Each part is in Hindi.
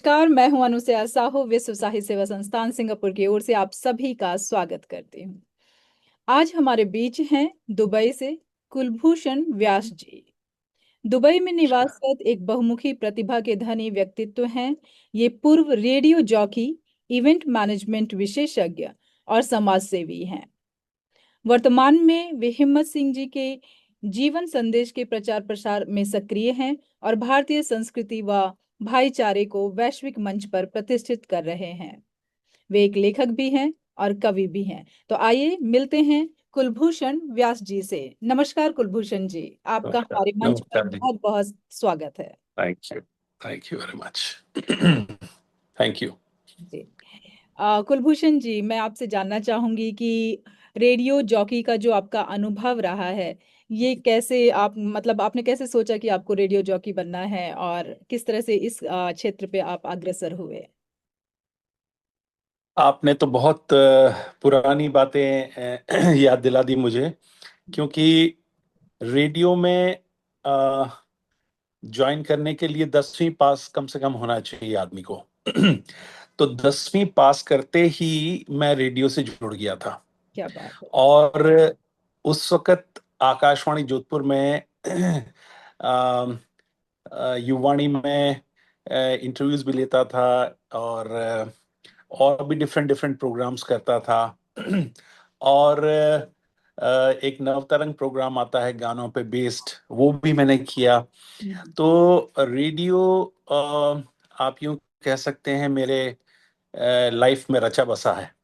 नमस्कार, मैं हूं अनुसया साहू, विश्व साहित्य सेवा संस्थान सिंगापुर की ओर से आप सभी का स्वागत करती हूं। आज हमारे बीच हैं दुबई से कुलभूषण व्यास जी। दुबई में अच्छा। निवासरत एक बहुमुखी प्रतिभा के धनी व्यक्तित्व हैं। ये पूर्व रेडियो जॉकी, इवेंट मैनेजमेंट विशेषज्ञ और समाज सेवी हैं। वर्तमान में वे हिम्मत सिंह जी के जीवन संदेश के प्रचार प्रसार में सक्रिय हैं और भारतीय संस्कृति व भाईचारे को वैश्विक मंच पर प्रतिष्ठित कर रहे हैं। वे एक लेखक भी हैं और कवि भी हैं। तो आइए मिलते हैं कुलभूषण व्यास जी से। नमस्कार कुलभूषण जी, आपका नमस्कार हमारे मंच पर नमस्कार जी। बहुत बहुत स्वागत है। Thank you very much. Thank you. जी। कुलभूषण जी, मैं आपसे जानना चाहूंगी कि रेडियो जॉकी का जो आपका अनुभव रहा है, ये कैसे आप मतलब आपने कैसे सोचा कि आपको रेडियो जॉकी बनना है और किस तरह से इस क्षेत्र पे आप अग्रसर हुए? आपने तो बहुत पुरानी बातें याद दिला दी मुझे, क्योंकि रेडियो में ज्वाइन करने के लिए 10वीं पास कम से कम होना चाहिए आदमी को। तो 10वीं पास करते ही मैं रेडियो से जुड़ गया था। क्या बात है। और उस वक्त आकाशवाणी जोधपुर में युवाणी में इंटरव्यूज भी लेता था, और और भी डिफरेंट डिफरेंट प्रोग्राम्स करता था। और एक नवतरंग प्रोग्राम आता है गानों पे बेस्ड, वो भी मैंने किया। हम्म। तो रेडियो आप यूं कह सकते हैं मेरे लाइफ में रचा बसा है।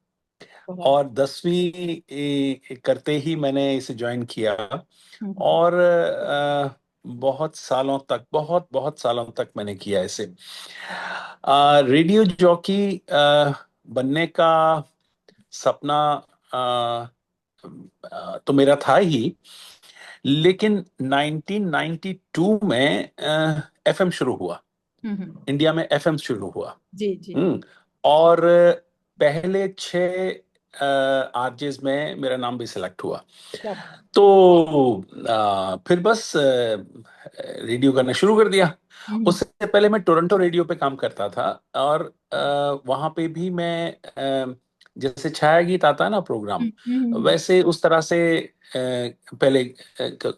बहुत। और 10वीं करते ही मैंने इसे ज्वाइन किया। हम्म। और बहुत सालों तक, बहुत बहुत सालों तक मैंने किया इसे। रेडियो जॉकी बनने का सपना अ, तो मेरा था ही, लेकिन 1992 में एफएम शुरू हुआ। हम्म। इंडिया में एफएम शुरू हुआ। जी जी। हम्म। और पहले 6 आरजेस में मेरा नाम भी सिलेक्ट हुआ। क्या। तो फिर बस रेडियो करना शुरू कर दिया। हम्म। उससे पहले मैं टोरंटो रेडियो पे काम करता था, और वहाँ पे भी मैं जैसे छाया गीत आता है ना प्रोग्राम, हम्म। वैसे उस तरह से पहले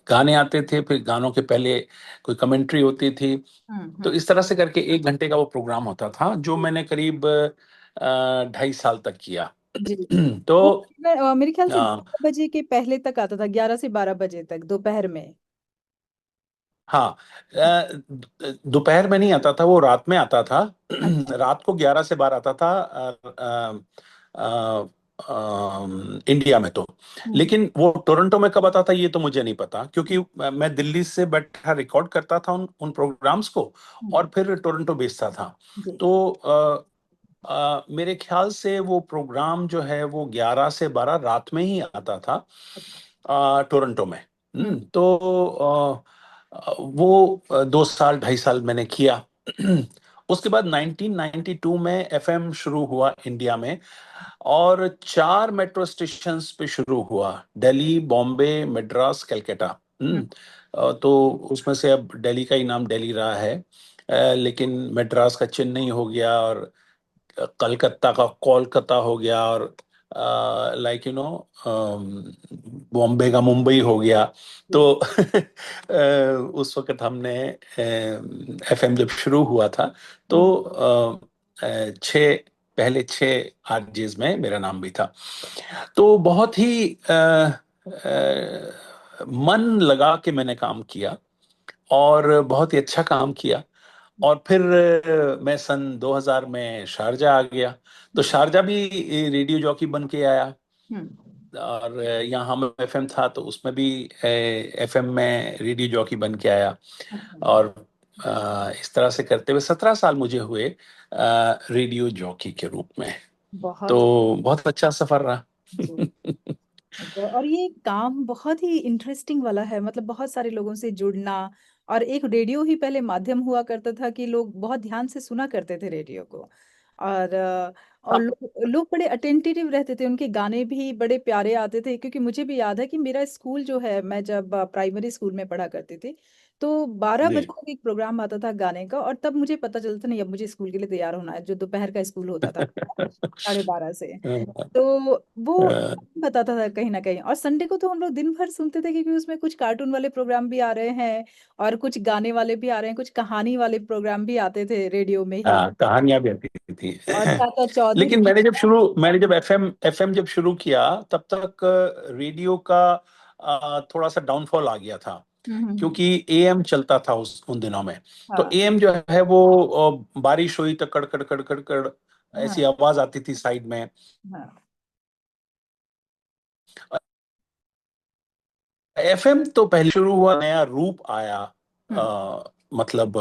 गाने आते थे, फिर गानों के पहले कोई कमेंट्री होती थी। तो हम्म। इस तरह से करके 1 घंटे का वो प्रोग्राम होता था, जो मैंने करीब 2.5 साल तक किया। जी। तो वो मेरे ख्याल से अ, 12 बजे के पहले तक आता था, 11 से 12 बजे तक दोपहर में। हाँ, दोपहर में नहीं आता था, वो रात में आता था। अच्छा। रात को 11 से 12 आता था इंडिया में तो। हम्म। लेकिन वो टोरंटो में कब आता था ये तो मुझे नहीं पता, क्योंकि मैं दिल्ली से बैठा रिकॉर्ड करता था उन उन प्रोग्राम्स को, हम्म। और फिर टोरंटो भेजता था। जी। तो मेरे ख्याल से वो प्रोग्राम जो है वो 11 से 12 रात में ही आता था अच्छा। टोरंटो में। हम्म। तो वो 2 साल 2.5 साल मैंने किया। उसके बाद 1992 में एफएम शुरू हुआ इंडिया में, और 4 मेट्रो स्टेशंस पे शुरू हुआ, दिल्ली, बॉम्बे, मद्रास, कलकत्ता। हम्म। तो उसमें से अब दिल्ली का ही नाम दिल्ली रहा है, लेकिन मद्रास का चेन्नई हो गया, और कलकत्ता का कोलकाता हो गया, और लाइक बॉम्बे का मुंबई हो गया। तो जी। उस वक्त हमने एफएम जब शुरू हुआ था, तो हम्म। 6 पहले 6 आरजेज में मेरा नाम भी था। तो बहुत ही मन लगा के मैंने काम किया, और बहुत ही अच्छा काम किया। और फिर मैं सन 2000 में शारजा आ गया। तो शारजा भी रेडियो जॉकी बन के आया। हम्म। और यहाँ हम एफएम था, तो उसमें भी एफएम में रेडियो जॉकी बन के आया। अच्छा। और इस तरह से करते हुए 17 साल मुझे हुए रेडियो जॉकी के रूप में। बहुत। तो बहुत अच्छा सफर रहा। जी। और ये काम बहुत ही इंटरेस्टिंग वाला है, मतलब बहुत सारे लोगों से जुड़ना। और एक रेडियो ही पहले माध्यम हुआ करता था कि लोग बहुत ध्यान से सुना करते थे रेडियो को। और हाँ। लोग बड़े अटेंटिव रहते थे, उनके गाने भी बड़े प्यारे आते थे। क्योंकि मुझे भी याद है कि मेरा स्कूल जो है, मैं जब प्राइमरी स्कूल में पढ़ा करती थी, तो 12 बजे जी। तक एक प्रोग्राम आता था गाने का, और तब मुझे पता चलता था नहीं अब मुझे स्कूल के लिए तैयार होना है, जो दोपहर का स्कूल होता था 12:30 से। तो वो बताता था कहीं ना कहीं। और संडे को तो हम लोग दिन भर सुनते थे, क्योंकि उसमें कुछ कार्टून वाले प्रोग्राम भी आ रहे हैं और कुछ गाने वाले भी आ रहे हैं, कुछ कहानी वाले प्रोग्राम भी आते थे रेडियो में ही। हाँ, कहानियां भी आती थी। और चाचा लेकिन चौधरी। मैंने जब एफएम जब शुरू किया, तब तक रेडियो का थोड़ा सा डाउनफॉल आ गया था, हम्म। क्योंकि एएम चलता था उस उन दिनों में। तो हाँ एएम जो है वो बारिश हुई तो कड़ कड़ कड़ कड़ कड़ हाँ ऐसी आवाज आती थी साइड में। हाँ। एफएम तो पहले शुरू हुआ, नया रूप आया। हम्म मतलब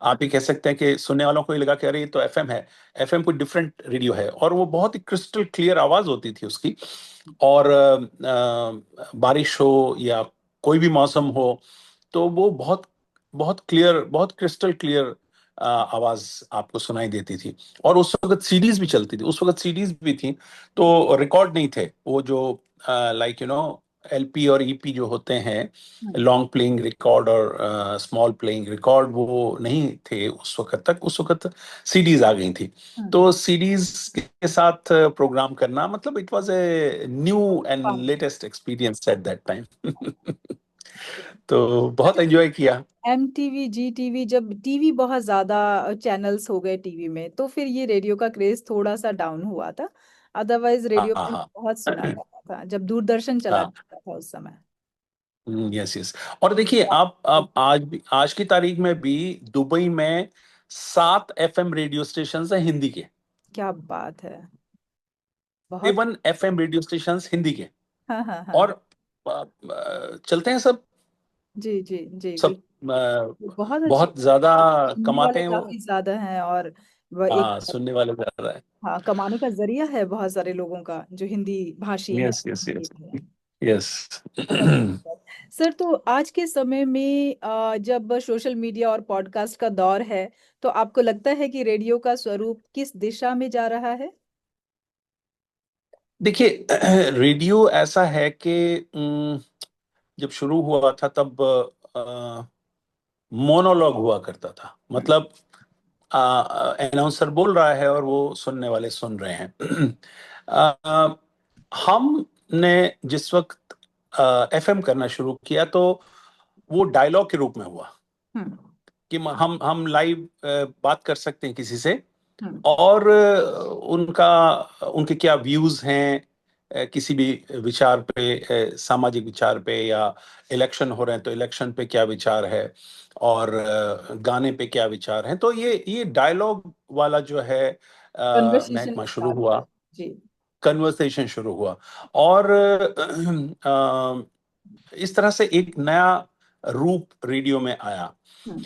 आप ये कह सकते हैं कि सुनने वालों को ये लगा कि अरे ये तो एफएम है। एफएम कोई डिफरेंट रेडियो है, और वो बहुत ही क्रिस्टल क्लियर आवाज होती थी उसकी। और बारिश हो या कोई भी मौसम हो, तो वो बहुत बहुत क्लियर, बहुत क्रिस्टल क्लियर आवाज आपको सुनाई देती थी। और उस वक्त सीडीज भी चलती थी, उस वक्त सीडीज भी थी, तो रिकॉर्ड नहीं थे वो जो लाइक एलपी और ईपी जो होते हैं, हम्म लॉन्ग प्लेइंग रिकॉर्ड और स्मॉल प्लेइंग रिकॉर्ड, वो नहीं थे उस वक्त तक। उस वक्त सीडीज आ गई थी। हम्म। तो सीडीज के साथ प्रोग्राम करना, मतलब it was a new and latest experience at that time. तो बहुत एंजॉय किया। MTV GTV, जब टीवी बहुत ज्यादा चैनल्स हो गए टीवी में, तो फिर ये रेडियो का क्रेज थोड़ा सा डाउन हुआ था। अदरवाइज हाँ रेडियो में हाँ बहुत सुना जाता था जब दूरदर्शन चला हाँ। जाता था उस समय। Yes yes. और देखिए, आप आज की तारीख में भी दुबई में 7 एफएम रेडियो स्टेशन हैं हिंदी के। क्या बात है। बहुत। 7 एफएम रेडियो स्टेशन हिंदी के। हाँ हाँ हाँ। और चलते हैं सब। जी जी जी सब बहुत अच्छी बहुत ज्यादा सुनने वाले कमाते हैं वो। काफी ज्यादा हैं, और वह एक, हाँ, सुनने वाले ज्यादा है। हाँ, कमाने का जरिया है बहुत सारे लोगों का जो हिंदी भाषी हैं। Yes yes yes yes. बहुत अच्छी बात। सर, तो आज के समय में जब सोशल मीडिया और पॉडकास्ट का दौर है, तो आपको लगता है कि रेडियो का स्वरूप किस दिशा में जा रहा है? देखिए, रेडियो ऐसा है कि जब शुरू हुआ था तब मोनोलॉग हुआ करता था। हम्म मतलब अनाउंसर बोल रहा है और वो सुनने वाले सुन रहे हैं। अ, हमने जिस वक्त एफएम करना शुरू किया, तो वो डायलॉग के रूप में हुआ हम्म कि हम लाइव बात कर सकते हैं किसी से, हम्म। और उनका उनके क्या व्यूज हैं किसी भी विचार पे, सामाजिक विचार पे, या इलेक्शन हो रहे हैं तो इलेक्शन पे क्या विचार है, और गाने पे क्या विचार हैं। तो ये डायलॉग वाला जो है कन्वर्सेशन महकमा शुरू स्टार्ट हुआ, हुआ। जी। कन्वर्सेशन शुरू हुआ। और इस तरह से एक नया रूप रेडियो में आया। हम्म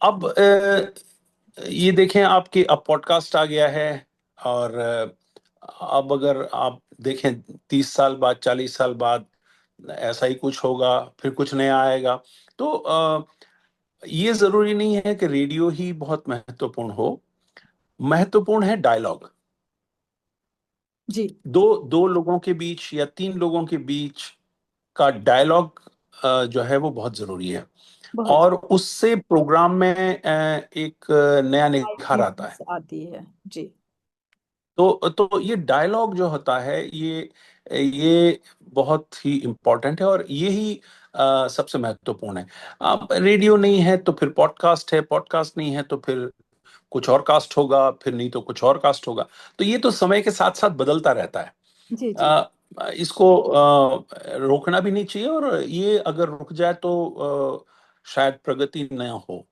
अब ये देखें आपके, अब पॉडकास्ट आ गया है। और अब अगर आप देखें 30 साल बाद, 40 साल बाद ऐसा ही कुछ होगा, फिर कुछ नया आएगा। तो ये जरूरी नहीं है कि रेडियो ही बहुत महत्वपूर्ण हो। महत्वपूर्ण है डायलॉग। जी। दो दो लोगों के बीच या 3 लोगों के बीच का डायलॉग जो है वो बहुत जरूरी है। बहुत और उससे प्रोग्राम में एक नया निखार आता है। आती है। जी तो ये डायलॉग जो होता है, ये बहुत ही इम्पोर्टेंट है, और ये ही सबसे महत्वपूर्ण है। अब रेडियो नहीं है तो फिर पॉडकास्ट है, पॉडकास्ट नहीं है तो फिर कुछ और कास्ट होगा, फिर नहीं तो कुछ और कास्ट होगा। तो ये तो समय के साथ साथ बदलता रहता है। जी जी। इसको रोकना भी नहीं चाहिए, और ये अगर रुक जाए तो शायद प्रगति न हो।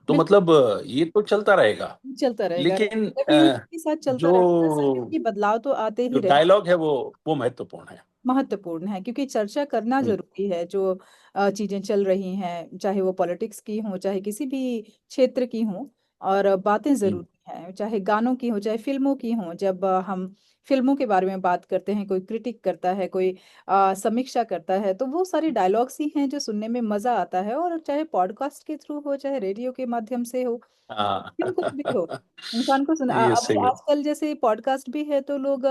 तो बिल्कुल। मतलब ये तो चलता रहेगा। चलता रहेगा, लेकिन एवोल्यूशन के साथ चलता रहता है सर, जो क्योंकि बदलाव तो आते जो ही रहे। डायलॉग है वो महत्वपूर्ण है। महत्वपूर्ण है, क्योंकि चर्चा करना हम्म, जरूरी है। जो चीजें चल रही हैं, चाहे वो पॉलिटिक्स की हो, चाहे किसी भी क्षेत्र की हो, और बातें हम्म, जरूरी हैं, चाहे गानों की हो, चाहे फिल्मों की हो। जब हम फिल्मों के बारे में बात करते हैं, कोई क्रिटिक करता है, कोई समीक्षा करता है, तो वो सारी डायलॉग्स ही हैं जो सुनने में मजा आता है। और चाहे पॉडकास्ट के थ्रू हो, चाहे रेडियो के माध्यम से हो, हाँ। फिर कुछ भी हो, इंसान को ये अभी सही है। आजकल जैसे पॉडकास्ट भी है तो लोग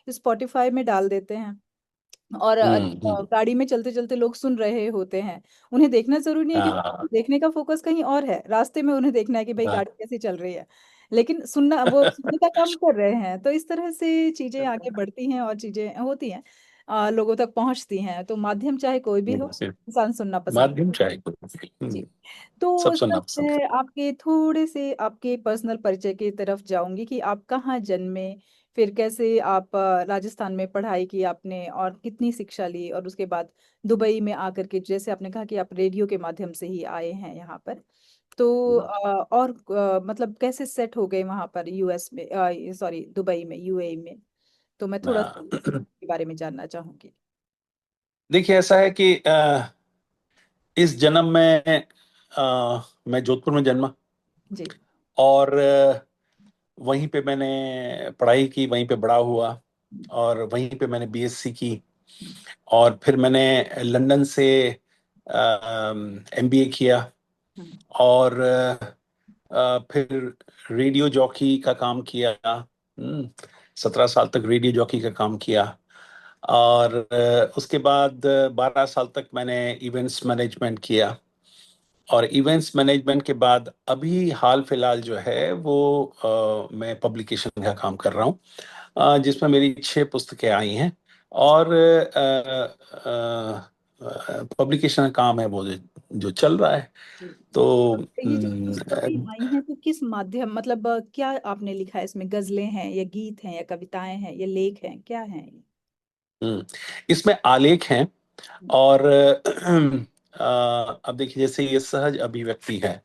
स्पॉटिफाई में डाल देते हैं। और हम्म। गाड़ी में चलते चलते लोग सुन रहे होते हैं। उन्हें देखना जरूरी नहीं है, हाँ, क्योंकि देखने का फोकस कहीं और है, रास्ते में उन्हें देखना है कि भाई हाँ, गाड़ी कैसी चल रही है, लेकिन सुनना, वो सुनने का काम कर रहे हैं। तो इस तरह से चीजें आगे बढ़ती हैं और चीजें होती हैं, लोगों तक पहुंचती हैं। तो माध्यम चाहे कोई भी हो, इंसान सुनना पसंद। माध्यम चाहे कुछ भी। जी। तो सब सर, सुनना पसंद मैं करते आपके थोड़े से आपके पर्सनल परिचय की तरफ जाऊंगी कि आप कहाँ जन्मे, फिर कैसे आप राजस्थान में पढ़ाई की आपने, और कितनी शिक्षा ली, और उसके बाद दुबई में आकर के, जैसे आपने कहा कि आप रेडियो के माध्यम से ही आए हैं यहाँ पर, तो हैं। और मतलब कैसे सेट हो गए वहाँ पर यूएस में, सॉरी दुबई में, यूएई में। तो मैं थोड़ा सा इसके बारे में जानना चाहूंगी। देखिए, ऐसा है कि इस जन्म में मैं जोधपुर में जन्मा। जी। और वहीं पे मैंने पढ़ाई की, वहीं पे बड़ा हुआ। और वहीं पे मैंने बीएससी की। और फिर मैंने लंदन से एमबीए किया। हम्म। और फिर रेडियो जॉकी का काम किया। 17 साल तक रेडियो जॉकी का काम किया। और उसके बाद 12 साल तक मैंने इवेंट्स मैनेजमेंट किया। और इवेंट्स मैनेजमेंट के बाद अभी हाल फिलहाल जो है वो मैं पब्लिकेशन का काम कर रहा हूँ, जिसमें मेरी 6 पुस्तकें आई हैं। और पब्लिकेशन का काम है वो जो चल रहा है। जी। तो और ये जो पुस्तकें आई हैं, तो किस माध्यम, मतलब क्या आपने लिखा है इसमें? गजलें हैं या गीत हैं या कविताएं हैं या लेख हैं, क्या हैं ये? इसमें आलेख हैं। और अब देखिए, जैसे ये सहज अभिव्यक्ति है।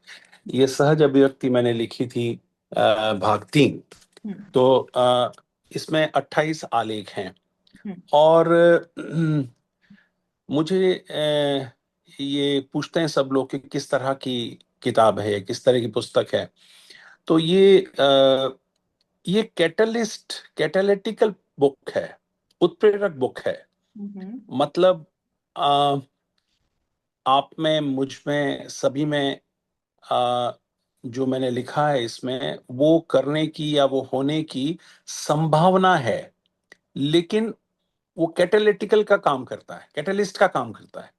ये सहज अभिव्यक्ति मैंने लिखी थी, भाग 3। हम्म। तो इसमें 28 आलेख हैं। हम्म। और मुझे ये पूछते हैं सब लोग कि किस तरह की किताब है, किस तरह की पुस्तक है। तो ये कैटालिटिकल बुक है, उत्प्रेरक बुक है। हम्म। मतलब अ, आप में, मुझ में, सभी में जो मैंने लिखा है इसमें वो करने की या वो होने की संभावना है। लेकिन वो कैटालिटिकल का काम करता है, कैटलिस्ट का काम करता है।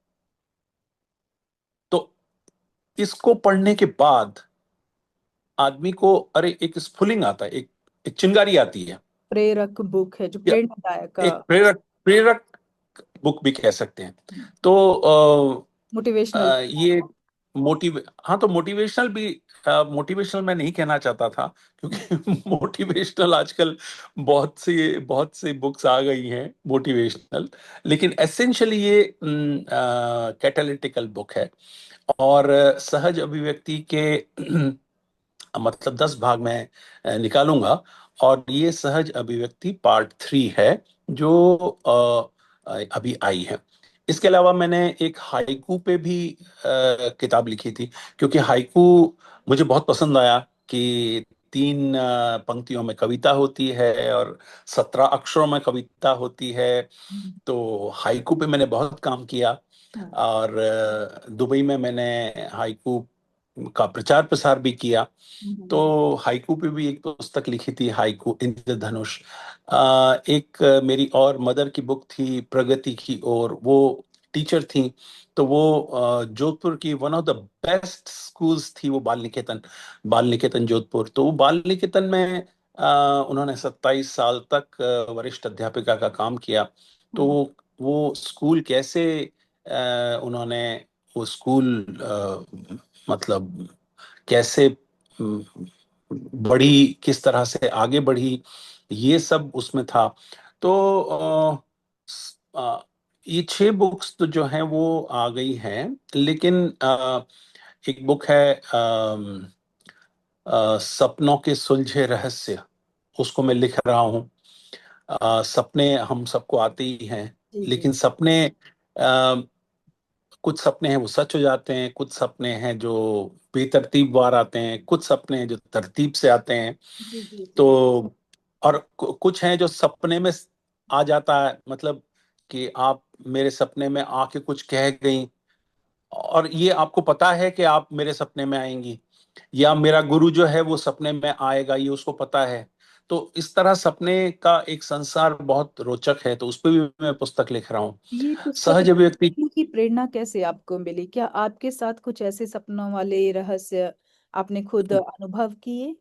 तो इसको पढ़ने के बाद आदमी को, अरे, एक स्फुलिंग आता है, एक चिंगारी आती है। प्रेरक बुक है, जो या प्रेरणादायक, एक प्रेरक प्रेरक बुक भी कह सकते हैं। तो मोटिवेशनल। ये हाँ, तो मोटिवेशनल भी। मोटिवेशनल मैं नहीं कहना चाहता था, क्योंकि मोटिवेशनल आजकल बहुत सी बुक्स आ गई हैं मोटिवेशनल। लेकिन एसेंशियली ये कैटालिटिकल बुक है। और सहज अभिव्यक्ति के मतलब 10 भाग में निकालूंगा। और ये सहज अभिव्यक्ति पार्ट 3 है, जो अभी आई है। इसके अलावा मैंने एक हाइकू पे भी किताब लिखी थी, क्योंकि हाइकू मुझे बहुत पसंद आया कि 3 पंक्तियों में कविता होती है और 17 अक्षरों में कविता होती है। तो हाइकू पे मैंने बहुत काम किया। और दुबई में मैंने हाइकू का प्रचार प्रसार भी किया। तो हाइकू पे भी एक पुस्तक लिखी थी, हाइकू इंद्रधनुष। एक मेरी और मदर की बुक थी, प्रगति की ओर। वो टीचर थी। तो वो जोधपुर की one of the best schools थी, वो बाल निकेतन जोधपुर। तो वो बाल निकेतन में उन्होंने 27 साल तक वरिष्ठ अध्यापिका का काम किया। तो वो स्कूल कैसे उन्होंने वो स्कूल मतलब कैसे बढ़ी, किस तरह से आगे बढ़ी, ये सब उसमें था। तो ये 6 बुक्स तो जो हैं वो आ गई हैं। लेकिन एक बुक है, सपनों के सुलझे रहस्य, उसको मैं लिख रहा हूँ। सपने हम सबको आते ही हैं। जी जी लेकिन सपने, कुछ सपने हैं वो सच हो जाते हैं, कुछ सपने हैं जो बेतरतीब वार आते हैं, कुछ सपने हैं जो तरतीब से आते हैं। जी जी जी। तो और कुछ हैं जो सपने में आ जाता है, मतलब कि आप मेरे सपने में आके कुछ कह गई, और ये आपको पता है कि आप मेरे सपने में आएंगी। या मेरा गुरु जो है वो सपने में आएगा, ये उसको पता है। तो इस तरह सपने का एक संसार बहुत रोचक है, तो उस पर भी मैं पुस्तक लिख रहा हूँ। ये पुस्तक सहज अभिव्यक्ति। लिखने की प्रेरणा कैसे आपको मिली? क्या आपके साथ कुछ ऐसे सपनों वाले रहस्य आपने खुद अनुभव किए?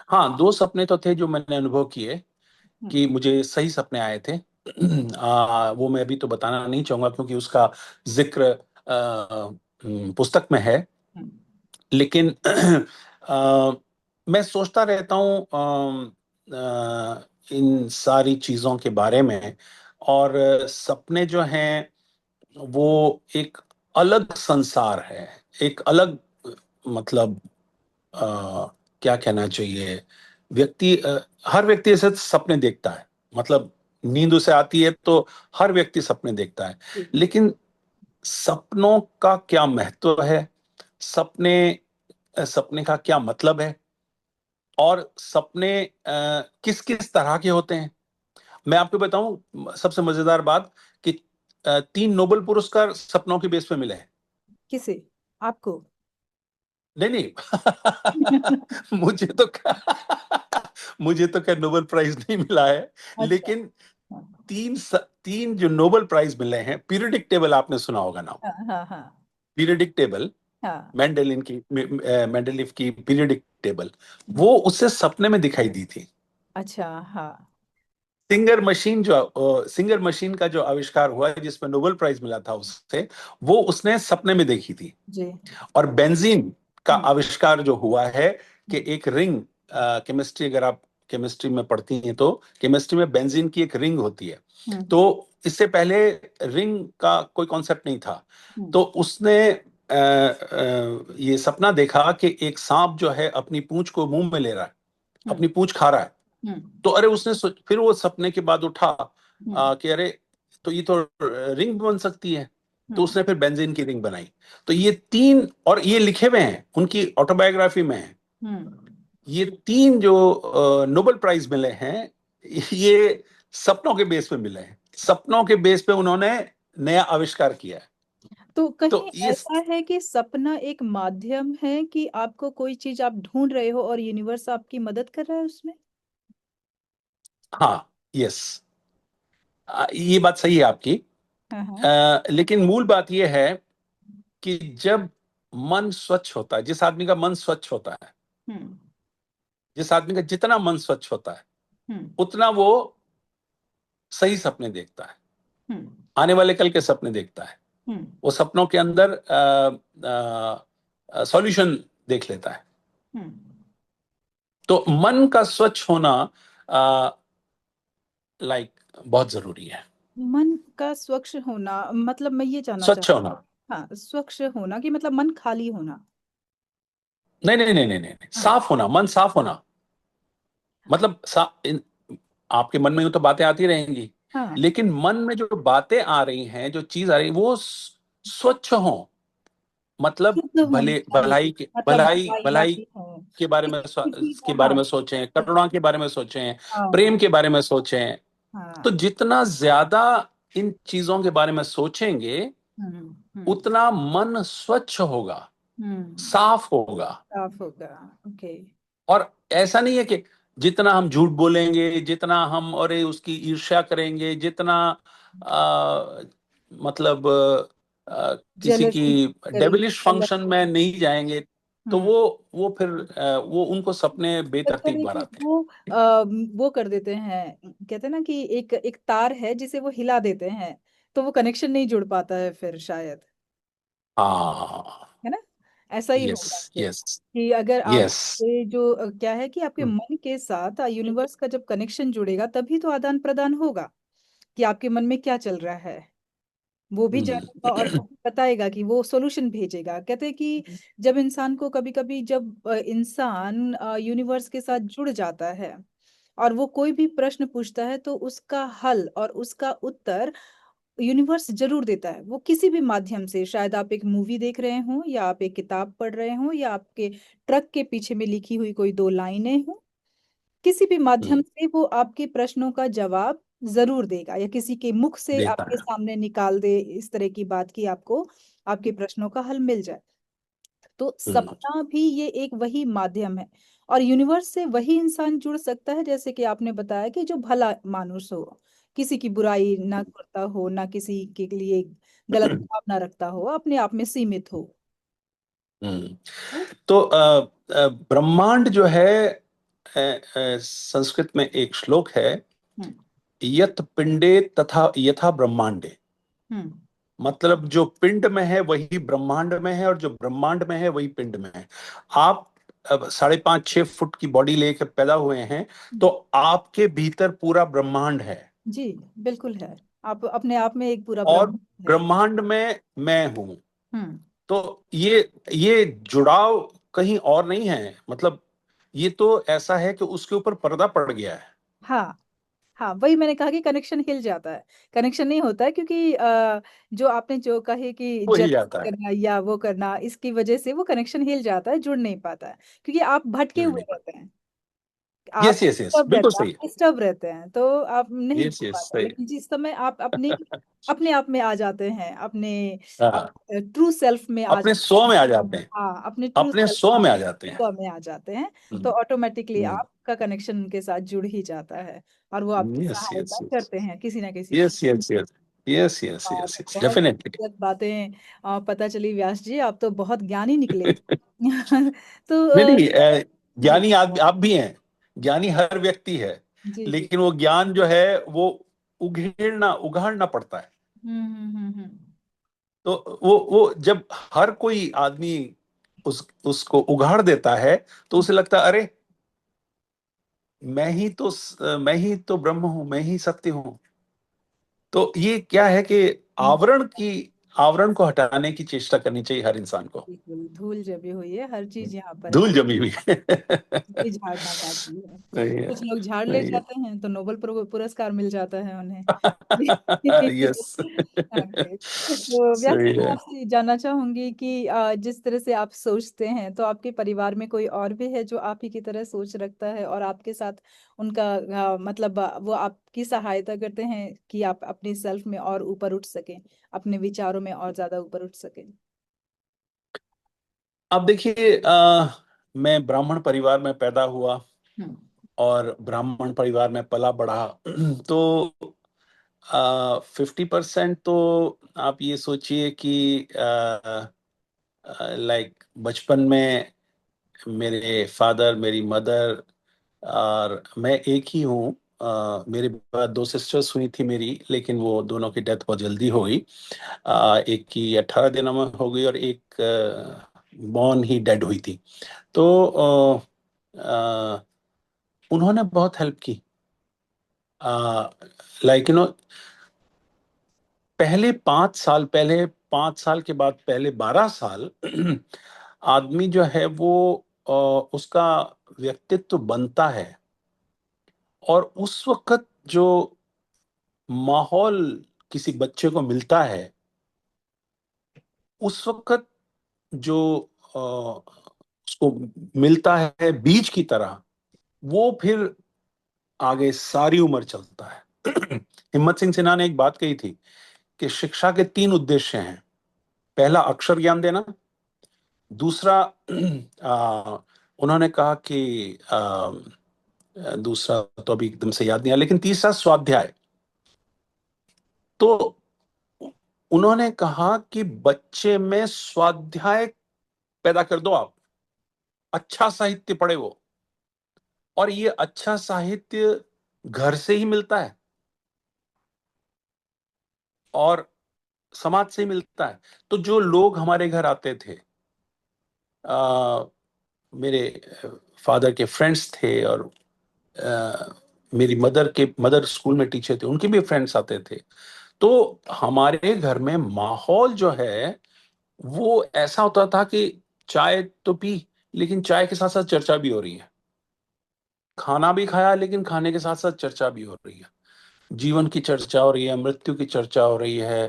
हाँ, दो सपने तो थे जो मैंने अनुभव किए, हम्म। कि मुझे सही सपने आए थे। वो मैं अभी तो बताना नहीं चाहूंगा क्योंकि उसका जिक्र पुस्तक में है। हम्म। लेकिन मैं सोचता रहता हूँ इन सारी चीजों के बारे में। और सपने जो हैं वो एक अलग संसार है, एक अलग, मतलब अ, क्या कहना चाहिए, हर व्यक्ति ऐसे सपने देखता है। मतलब नींद उसे आती है तो हर व्यक्ति सपने देखता है। जी। लेकिन सपनों का क्या महत्व है, सपने सपने का क्या मतलब है, और सपने किस किस तरह के होते हैं। मैं आपको बताऊं सबसे मजेदार बात, कि 3 नोबेल पुरस्कार सपनों के बेस पे मिले हैं। किसे? आपको? नहीं नहीं, मुझे तो क्या नोबेल प्राइज नहीं मिला है। अच्छा। लेकिन हाँ तीन जो नोबेल प्राइज मिले हैं, पीरियडिक टेबल आपने सुना होगा नाम। हाँ हाँ हाँ पीरियडिक टेबल, हाँ। मेंडेलिव की पीरियडिक टेबल, वो उससे सपने में दिखाई दी थी। अच्छा। हाँ। सिंगर मशीन का जो आविष्कार हुआ है जिसमें नोबेल प्राइज मिला था उससे, वो उसने सपने में देखी थी। जी। और बेंजीन का हम्म। आविष्कार जो हुआ है, कि हम्म। एक रिंग, केमिस्ट्री, अगर आप केमिस्ट्री में पढ़ती हैं तो केमिस्ट्री में बेंजीन की एक रिंग होती है। हम्म। तो इससे पहले रिंग का कोई कॉन्सेप्ट नहीं था। हम्म। तो उसने ये सपना देखा कि एक सांप जो है अपनी पूंछ को मुंह में ले रहा है, हम्म। अपनी पूंछ खा रहा है। हम्म। तो अरे फिर वो सपने के बाद उठा, हम्म। कि अरे, तो ये तो रिंग बन सकती है। तो हम्म। उसने फिर बेंजीन की रिंग बनाई। तो ये तीन, और ये लिखे हुए हैं उनकी ऑटोबायोग्राफी में है। हम्म। ये तीन जो नोबेल प्राइज मिले हैं, ये सपनों के बेस पे मिले हैं। सपनों के बेस पे उन्होंने नया आविष्कार किया है। तो कहीं तो ये, ऐसा है कि सपना एक माध्यम है कि आपको कोई चीज आप ढूंढ रहे हो और यूनिवर्स आपकी मदद कर रहा है उसमें? हाँ, यस, ये बात सही है आपकी। हाँ हाँ। लेकिन मूल बात यह है कि जब मन स्वच्छ होता है, जिस आदमी का मन स्वच्छ होता है, हम्म। जिस आदमी का जितना मन स्वच्छ होता है, हम्म। उतना वो सही सपने देखता है, हम्म। आने वाले कल के सपने देखता है। हम्म। वो सपनों के अंदर सॉल्यूशन देख लेता है। हम्म। तो मन का स्वच्छ होना लाइक बहुत जरूरी है। मन का स्वच्छ होना मतलब मैं ये जानना स्वच्छ चाहती होना, हूँ। हाँ, स्वच्छ होना कि मतलब मन खाली होना? नहीं नहीं नहीं नहीं नहीं, हाँ साफ होना, मन साफ होना। मतलब आपके मन में तो बातें आती रहेंगी, हाँ। लेकिन मन में जो बातें आ रही हैं, जो चीज आ रही है, वो स्वच्छ हो। मतलब शुद्ध होनी चाहिए, मतलब भलाई बुराई ना भलाई की हो। के बारे में किसी के को, बारे हाँ। में सोचें, करुणा के बारे में सोचें, हाँ प्रेम हाँ के बारे में सोचें। तो हाँ। जितना ज्यादा इन चीजों के बारे में सोचेंगे, हम्म। उतना मन स्वच्छ होगा, हम्म। साफ होगा। साफ होगा। ओके। और ऐसा नहीं है कि जितना हम झूठ बोलेंगे, जितना हम और उसकी ईर्ष्या करेंगे, जितना आ, मतलब किसी की जेलसी करेंगे, डेविलिश मतलब फंक्शन में नहीं जाएंगे, तो हम्म, वो फिर वो उनको सपने एक बेतरतीब तरह बार के आते हैं। वो कर देते हैं। कहते हैं ना कि एक एक तार है जिसे वो हिला देते हैं, तो वो कनेक्शन नहीं जुड़ पाता है फिर शायद। हाँ, है ना? ऐसा ही यस, होगा फिर, यस, कि अगर आप यस, ये जो क्या है कि आपके मन के साथ यूनिवर्स का जब कनेक्शन जुड़ेगा तभी तो आदान प्रदान होगा, कि आपके मन में क्या चल रहा है। वो भी जानेगा और वो भी बताएगा, कि वो सॉल्यूशन भेजेगा। कहते हैं कि जब इंसान को कभी कभी जब इंसान यूनिवर्स के साथ जुड़ जाता है और वो कोई भी प्रश्न पूछता है, तो उसका हल और उसका उत्तर यूनिवर्स जरूर देता है। वो किसी भी माध्यम से, शायद आप एक मूवी देख रहे हो, या आप एक किताब पढ़ रहे हो, या आपके ट्रक के पीछे में लिखी हुई कोई दो लाइनें हो, किसी भी माध्यम से वो आपके प्रश्नों का जवाब जरूर देगा, या किसी के मुख से देता आपके है। सामने निकाल दे इस तरह की बात, कि आपको आपके प्रश्नों का हल मिल जाए। तो हम्म, सपना भी ये एक वही माध्यम है। और यूनिवर्स से वही इंसान जुड़ सकता है, जैसे कि आपने बताया, कि जो भला मानुस हो, किसी की बुराई ना करता हो, ना किसी के लिए गलत भावना रखता हो, अपने आप में सीमित हो। हम्म। तो तो ब्रह्मांड जो है, संस्कृत में एक श्लोक है, हम्म यत पिंडे तथा यथा ब्रह्मांडे। हम्म मतलब जो पिंड में है वही ब्रह्मांड में है, और जो ब्रह्मांड में है वही पिंड में है। आप अब 5.5 6 फुट की बॉडी लेकर पैदा हुए हैं, तो आपके भीतर पूरा ब्रह्मांड है, जी, बिल्कुल है। आप अपने आप में एक पूरा और ब्रह्म है। ब्रह्मांड में मैं हूं। हम्म तो ये जुड़ाव कहीं और नहीं है। मतलब ये तो ऐसा है कि उसके ऊपर पर्दा पड़ गया है। हाँ, हाँ, वही मैंने कहा कि कनेक्शन हिल जाता है। कनेक्शन नहीं होता है क्योंकि जो आपने जो कहे कि वो जज हिल जाता है। करना या वो करना, इसकी वजह से वो कनेक्शन हिल जाता है, जुड़ नहीं पाता है, क्योंकि आप भटके जुड़ हुए नहीं रहते पाता। हैं। आप यस यस यस, डिस्टर्ब बिल्कुल रहते हैं, आप सही। डिस्टर्ब रहते हैं, तो आप नहीं यस जुड़ यस, पाते। सही। लेकिन जिस समय आप अपनी अपने आप में आ जाते हैं, अपने हाँ, ट्रू सेल्फ में आ अपने जाते सो में आ हैं, जाते हैं। हाँ, अपने ट्रू अपने सेल्फ सो में आ जाते हैं। में आ जाते हैं, तो हम्म, ऑटोमेटिकली आपका कनेक्शन उनके साथ जुड़ ही जाता है, और वो आपकी यस यस सहायता यस, करते हैं किसी ना किसी yes yes yes, yes yes और यस यस, बहुत डेफिनेटली। खूबसूरत बातें पता चली। व्यास जी, आप तो बहुत ज्ञानी निकले। तो नहीं नहीं, जी ज्ञानी आप भी हैं। ज्ञानी हर व्यक्ति है, जी जी। लेकिन वो ज्ञान जो है वो उघेड़ना उगाड़ना पड़ता है। हम्म। तो वो जब हर कोई आदमी उसको उगाड़ देता है, तो उसे लगता है, अरे मैं ही तो ब्रह्म हूं, मैं ही सत्य हूं। तो ये क्या है कि हम्म, आवरण को हटाने की चेष्टा करनी चाहिए हर इंसान को। बिल्कुल धूल जमी हुई है, हर चीज यहाँ पर है, धूल जमी हुई है। कोई झाड़ना बाकी है। सही है, कुछ लोग झाड़ ले सही है। जाते हैं तो नोबेल पुरस्कार मिल जाता है उन्हें। यस। ओके, तो व्यास सही जी, मैं है। आपसे जानना चाहूंगी कि जिस तरह से आप सोचते हैं, तो आपके परिवार में कोई और भी है जो आप ही की तरह सोच रखता है, और आपके साथ उनका मतलब वो आपकी सहायता करते हैं कि आप अपने सेल्फ में और ऊपर उठ सकें, अपने विचारों में और ज्यादा ऊपर उठ सकें? अब देखिए, मैं ब्राह्मण परिवार में पैदा हुआ हम्म और ब्राह्मण परिवार में पला बढ़ा। तो 50% तो आप ये सोचिए कि लाइक बचपन में मेरे फादर, मेरी मदर और मैं एक ही हूँ। मेरे बाद 2 सिस्टर्स हुई थी मेरी, लेकिन वो दोनों की डेथ बहुत जल्दी हो गई। एक की 18 दिनों में हो गई, और एक बॉर्न ही डेड हुई थी। तो उन्होंने बहुत हेल्प की। लाइक यू नो, पहले 5 साल, पहले 5 साल के बाद पहले 12 साल आदमी जो है वो उसका व्यक्तित्व बनता है। और उस वक्त जो माहौल किसी बच्चे को मिलता है, उस वक्त जो उसको मिलता है बीज की तरह, वो फिर आगे सारी उम्र चलता है। हिम्मत सिंह सिन्हा ने एक बात कही थी कि शिक्षा के 3 उद्देश्य हैं। पहला अक्षर ज्ञान देना, दूसरा उन्होंने कहा कि दूसरा तो अभी एकदम से याद नहीं आया, लेकिन तीसरा स्वाध्याय। तो उन्होंने कहा कि बच्चे में स्वाध्याय पैदा कर दो आप, अच्छा साहित्य पढ़े वो। और ये अच्छा साहित्य घर से ही मिलता है और समाज से ही मिलता है। तो जो लोग हमारे घर आते थे, आ, मेरे फादर के फ्रेंड्स थे, और अ, मेरी मदर स्कूल में टीचर थे, उनके भी फ्रेंड्स आते थे। तो हमारे घर में माहौल जो है वो ऐसा होता था कि चाय तो पी, लेकिन चाय के साथ साथ चर्चा भी हो रही है। खाना भी खाया, लेकिन खाने के साथ साथ चर्चा भी हो रही है। जीवन की चर्चा हो रही है, मृत्यु की चर्चा हो रही है,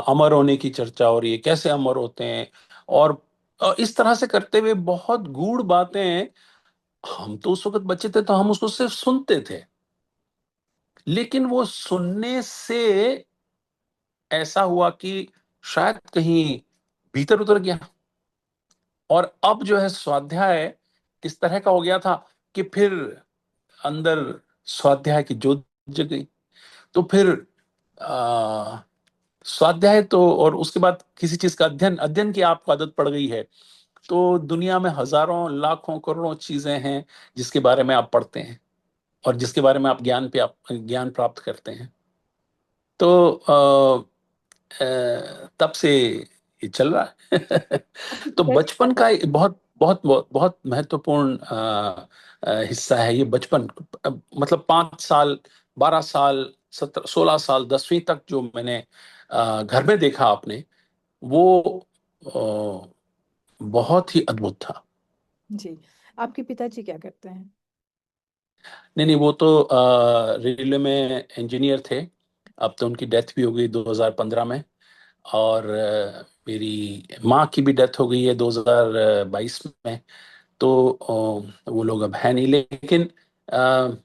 अमर होने की चर्चा हो रही है, कैसे अमर होते हैं। और इस तरह से करते हुए बहुत गूढ़ बातें। हम तो उस वक्त बच्चे थे, तो हम उसको सिर्फ सुनते थे, लेकिन वो सुनने से ऐसा हुआ कि शायद कहीं भीतर उतर गया। और अब जो है स्वाध्याय इस तरह का हो गया था कि फिर अंदर स्वाध्याय की जोत जग गई। तो फिर आ, स्वाध्याय तो, और उसके बाद किसी चीज का अध्ययन अध्ययन की आपको आदत पड़ गई है, तो दुनिया में हजारों लाखों करोड़ों चीजें हैं जिसके बारे में आप पढ़ते हैं और जिसके बारे में आप ज्ञान प्राप्त करते हैं। तो तब से ये चल रहा है। आपके तो पिताजी क्या बचपन का करते एक बहुत बहुत बहुत बहुत महत्वपूर्ण हिस्सा है ये बचपन। मतलब 5 साल, 12 साल, 16 साल, 10वीं तक जो मैंने घर में देखा आपने, वो बहुत ही अद्भुत था। हैं जी? आपके पिताजी क्या करते हैं? नहीं नहीं, वो तो रेलवे में इंजीनियर थे। अब तो उनकी डेथ भी हो गई 2015 में। और मेरी माँ की भी डेथ हो गई है 2022 में। तो वो लोग अब है नहीं, लेकिन अ,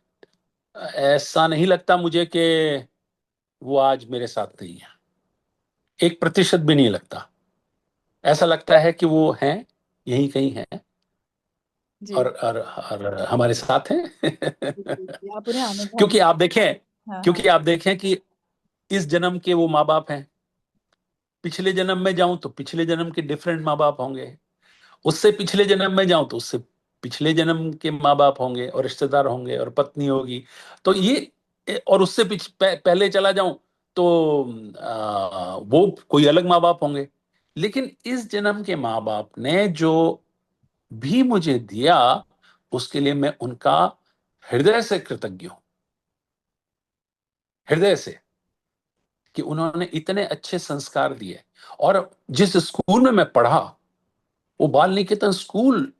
ऐसा नहीं लगता मुझे कि वो आज मेरे साथ नहीं है। 1% भी नहीं लगता। ऐसा लगता है कि वो हैं, यहीं कहीं हैं, जी और हमारे साथ हैं। जी, जी, जी, आप उन्हें अनुभव। क्योंकि आप देखें हाँ हाँ। क्योंकि आप देखें कि इस जन्म के वो माँ बाप हैं, पिछले जन्म में जाऊं तो पिछले जन्म के डिफरेंट माँ बाप होंगे, उससे पिछले जन्म में जाऊं तो उससे पिछले जन्म के माँ बाप होंगे और रिश्तेदार होंगे और पत्नी होगी। तो और उससे पहले चला जाऊं तो वो कोई अलग माँ बाप होंगे। लेकिन इस जन्म के माँ बाप ने जो भी मुझे दिया, उसके लिए मैं उनका हृदय से कृतज्ञ हूं। हृदय से, कि उन्होंने इतने अच्छे संस्कार दिए। और जिस स्कूल में मैं पढ़ा, वो बाल निकेतन स्कूल,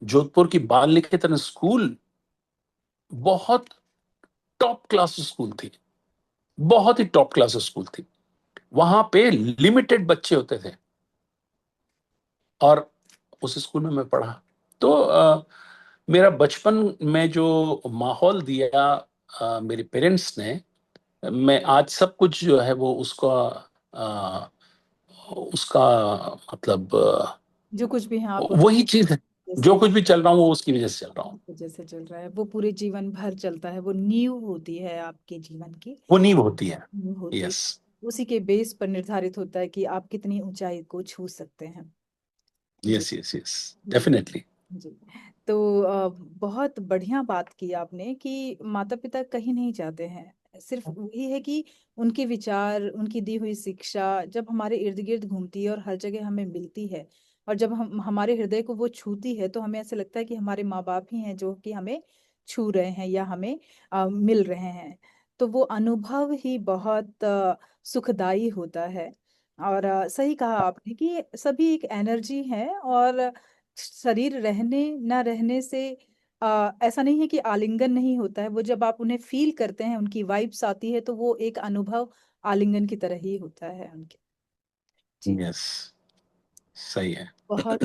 जोधपुर की बाल निकेतन स्कूल बहुत टॉप क्लास स्कूल थी। बहुत ही टॉप क्लास स्कूल थी। वहां पे लिमिटेड बच्चे होते थे, और उस स्कूल में मैं पढ़ा। तो मेरा बचपन में जो माहौल दिया मेरे पेरेंट्स ने, मैं आज सब कुछ जो है वो अ, उसका मतलब जो कुछ भी है आप वही चीज है। जो जैसे कुछ भी चल रहा हूँ वो उसकी वजह से चल रहा हूँ। वजह से चल रहा है, वो पूरे जीवन भर चलता है, वो नींव होती है आपके जीवन की। वो नींव होती है। नींव होती है। यस। उसी के बेस पर निर्धारित होता है कि आप कितनी ऊंचाई को छू सकते हैं। जी यस यस यस। जी डेफिनेटली। जी। तो बहुत बढ़िया बात की आपने कि माता पिता कहीं नहीं जाते हैं, सिर्फ वही है कि उनके विचार, उनकी दी हुई शिक्षा जब हमारे इर्द गिर्द घूमती है और हर जगह हमें मिलती है, और जब हम हमारे हृदय को वो छूती है, तो हमें ऐसा लगता है कि हमारे माँ बाप ही हैं जो कि हमें छू रहे हैं या हमें मिल रहे हैं। तो वो अनुभव ही बहुत सुखदाई होता है। और सही कहा आपने कि सभी एक एनर्जी है, और शरीर रहने ना रहने से ऐसा नहीं है कि आलिंगन नहीं होता है। वो जब आप उन्हें फील करते हैं, उनकी वाइब्स आती है, तो वो एक अनुभव आलिंगन की तरह ही होता है उनके। जी। यस। सही है। बहुत।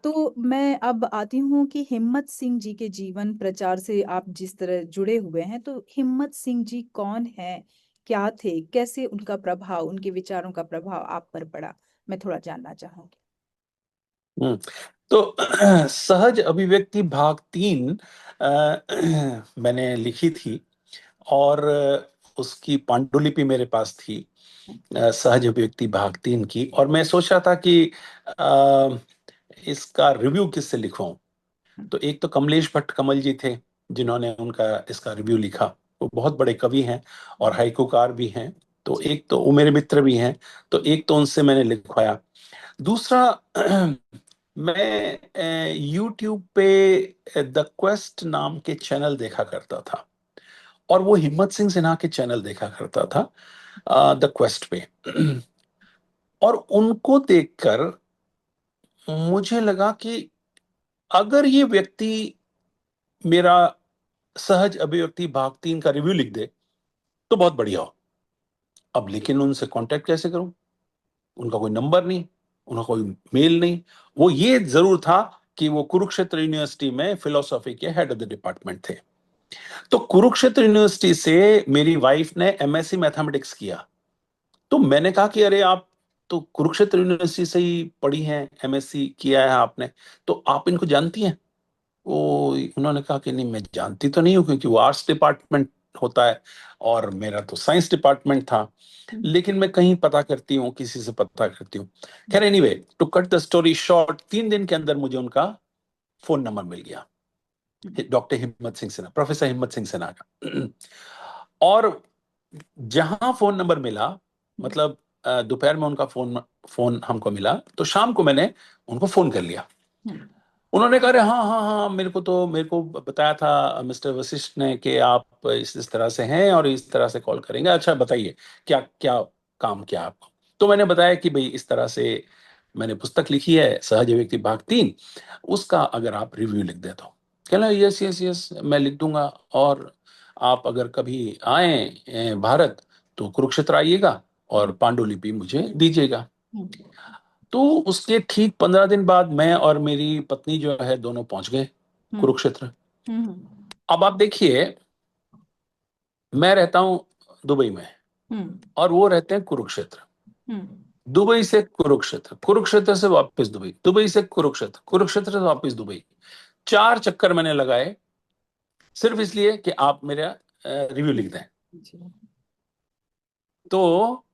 तो मैं अब आती हूँ कि हिम्मत सिंह जी के जीवन प्रचार से आप जिस तरह जुड़े हुए हैं, तो हिम्मत सिंह जी कौन है, क्या थे, कैसे उनका प्रभाव, उनके विचारों का प्रभाव आप पर पड़ा, मैं थोड़ा जानना चाहूंगी। हम्म। तो सहज अभिव्यक्ति भाग 3 मैंने लिखी थी, और उसकी पांडुलिपि मेरे पास थी, सहज अभिव्यक्ति भाग 3 की। और मैं सोच रहा था कि अ, इसका रिव्यू किससे लिखवाऊं। तो एक तो कमलेश भट्ट कमल जी थे, जिन्होंने उनका इसका रिव्यू लिखा। वो बहुत बड़े कवि हैं और हाइकूकार भी हैं। तो जी एक तो वो मेरे मित्र भी हैं। तो एक तो उनसे मैंने लिखवाया। दूसरा, मैं यूट्यूब पे द क्वेस्ट नाम के चैनल देखा करता था, और वो हिम्मत सिंह सिन्हा के चैनल देखा करता था द क्वेस्ट पे। और उनको देखकर मुझे लगा कि अगर ये व्यक्ति मेरा सहज अभिव्यक्ति भाग 3 का रिव्यू लिख दे तो बहुत बढ़िया हो। अब लेकिन उनसे कांटेक्ट कैसे करूं? उनका कोई नंबर नहीं, उनका कोई मेल नहीं। वो ये जरूर था कि वो कुरुक्षेत्र यूनिवर्सिटी में फिलोसॉफी के हेड ऑफ द डिपार्टमेंट थे। तो कुरुक्षेत्र यूनिवर्सिटी से मेरी वाइफ ने एमएससी मैथमेटिक्स किया। तो मैंने कहा कि अरे आप तो कुरुक्षेत्र यूनिवर्सिटी से ही पढ़ी हैं, एमएससी किया है आपने, तो आप इनको जानती हैं? वो उन्होंने कहा कि नहीं, मैं जानती तो नहीं हूँ, क्योंकि वो आर्ट्स डिपार्टमेंट होता है और मेरा तो साइंस डिपार्टमेंट था, लेकिन मैं कहीं पता करती हूँ, किसी से पता करती हूँ। खैर, anyway, to cut the story short, 3 दिन के अंदर मुझे उनका फोन नंबर मिल गया, डॉक्टर हिम्मत सिंह सिन्हा, प्रोफेसर हिम्मत सिंह सिन्हा का। और जहां फोन नंबर मिला, मतलब दोपहर में उनका फोन फोन हमको मिला, तो शाम को मैंने उनको फोन कर लिया। उन्होंने कहा, अरे हाँ हाँ हाँ, मेरे को बताया था मिस्टर वशिष्ठ ने कि आप इस तरह से हैं और इस तरह से कॉल करेंगे। अच्छा बताइए, क्या क्या काम किया आपको? तो मैंने बताया कि भाई इस तरह से मैंने पुस्तक लिखी है, सहज व्यक्ति भाग 3, उसका अगर आप रिव्यू लिख दे तो। कहना, यस यस यस, मैं लिख दूंगा, और आप अगर कभी आए भारत, तो कुरुक्षेत्र आइएगा और पांडुलिपि मुझे दीजिएगा। तो उसके ठीक 15 दिन बाद मैं और मेरी पत्नी जो है, दोनों पहुंच गए कुरुक्षेत्र। अब आप देखिए, मैं रहता हूं दुबई में और वो रहते हैं कुरुक्षेत्र। दुबई से कुरुक्षेत्र, कुरुक्षेत्र से वापस दुबई, दुबई से कुरुक्षेत्र, कुरुक्षेत्र से वापस दुबई, 4 चक्कर मैंने लगाए, सिर्फ इसलिए कि आप मेरा रिव्यू लिख दें। तो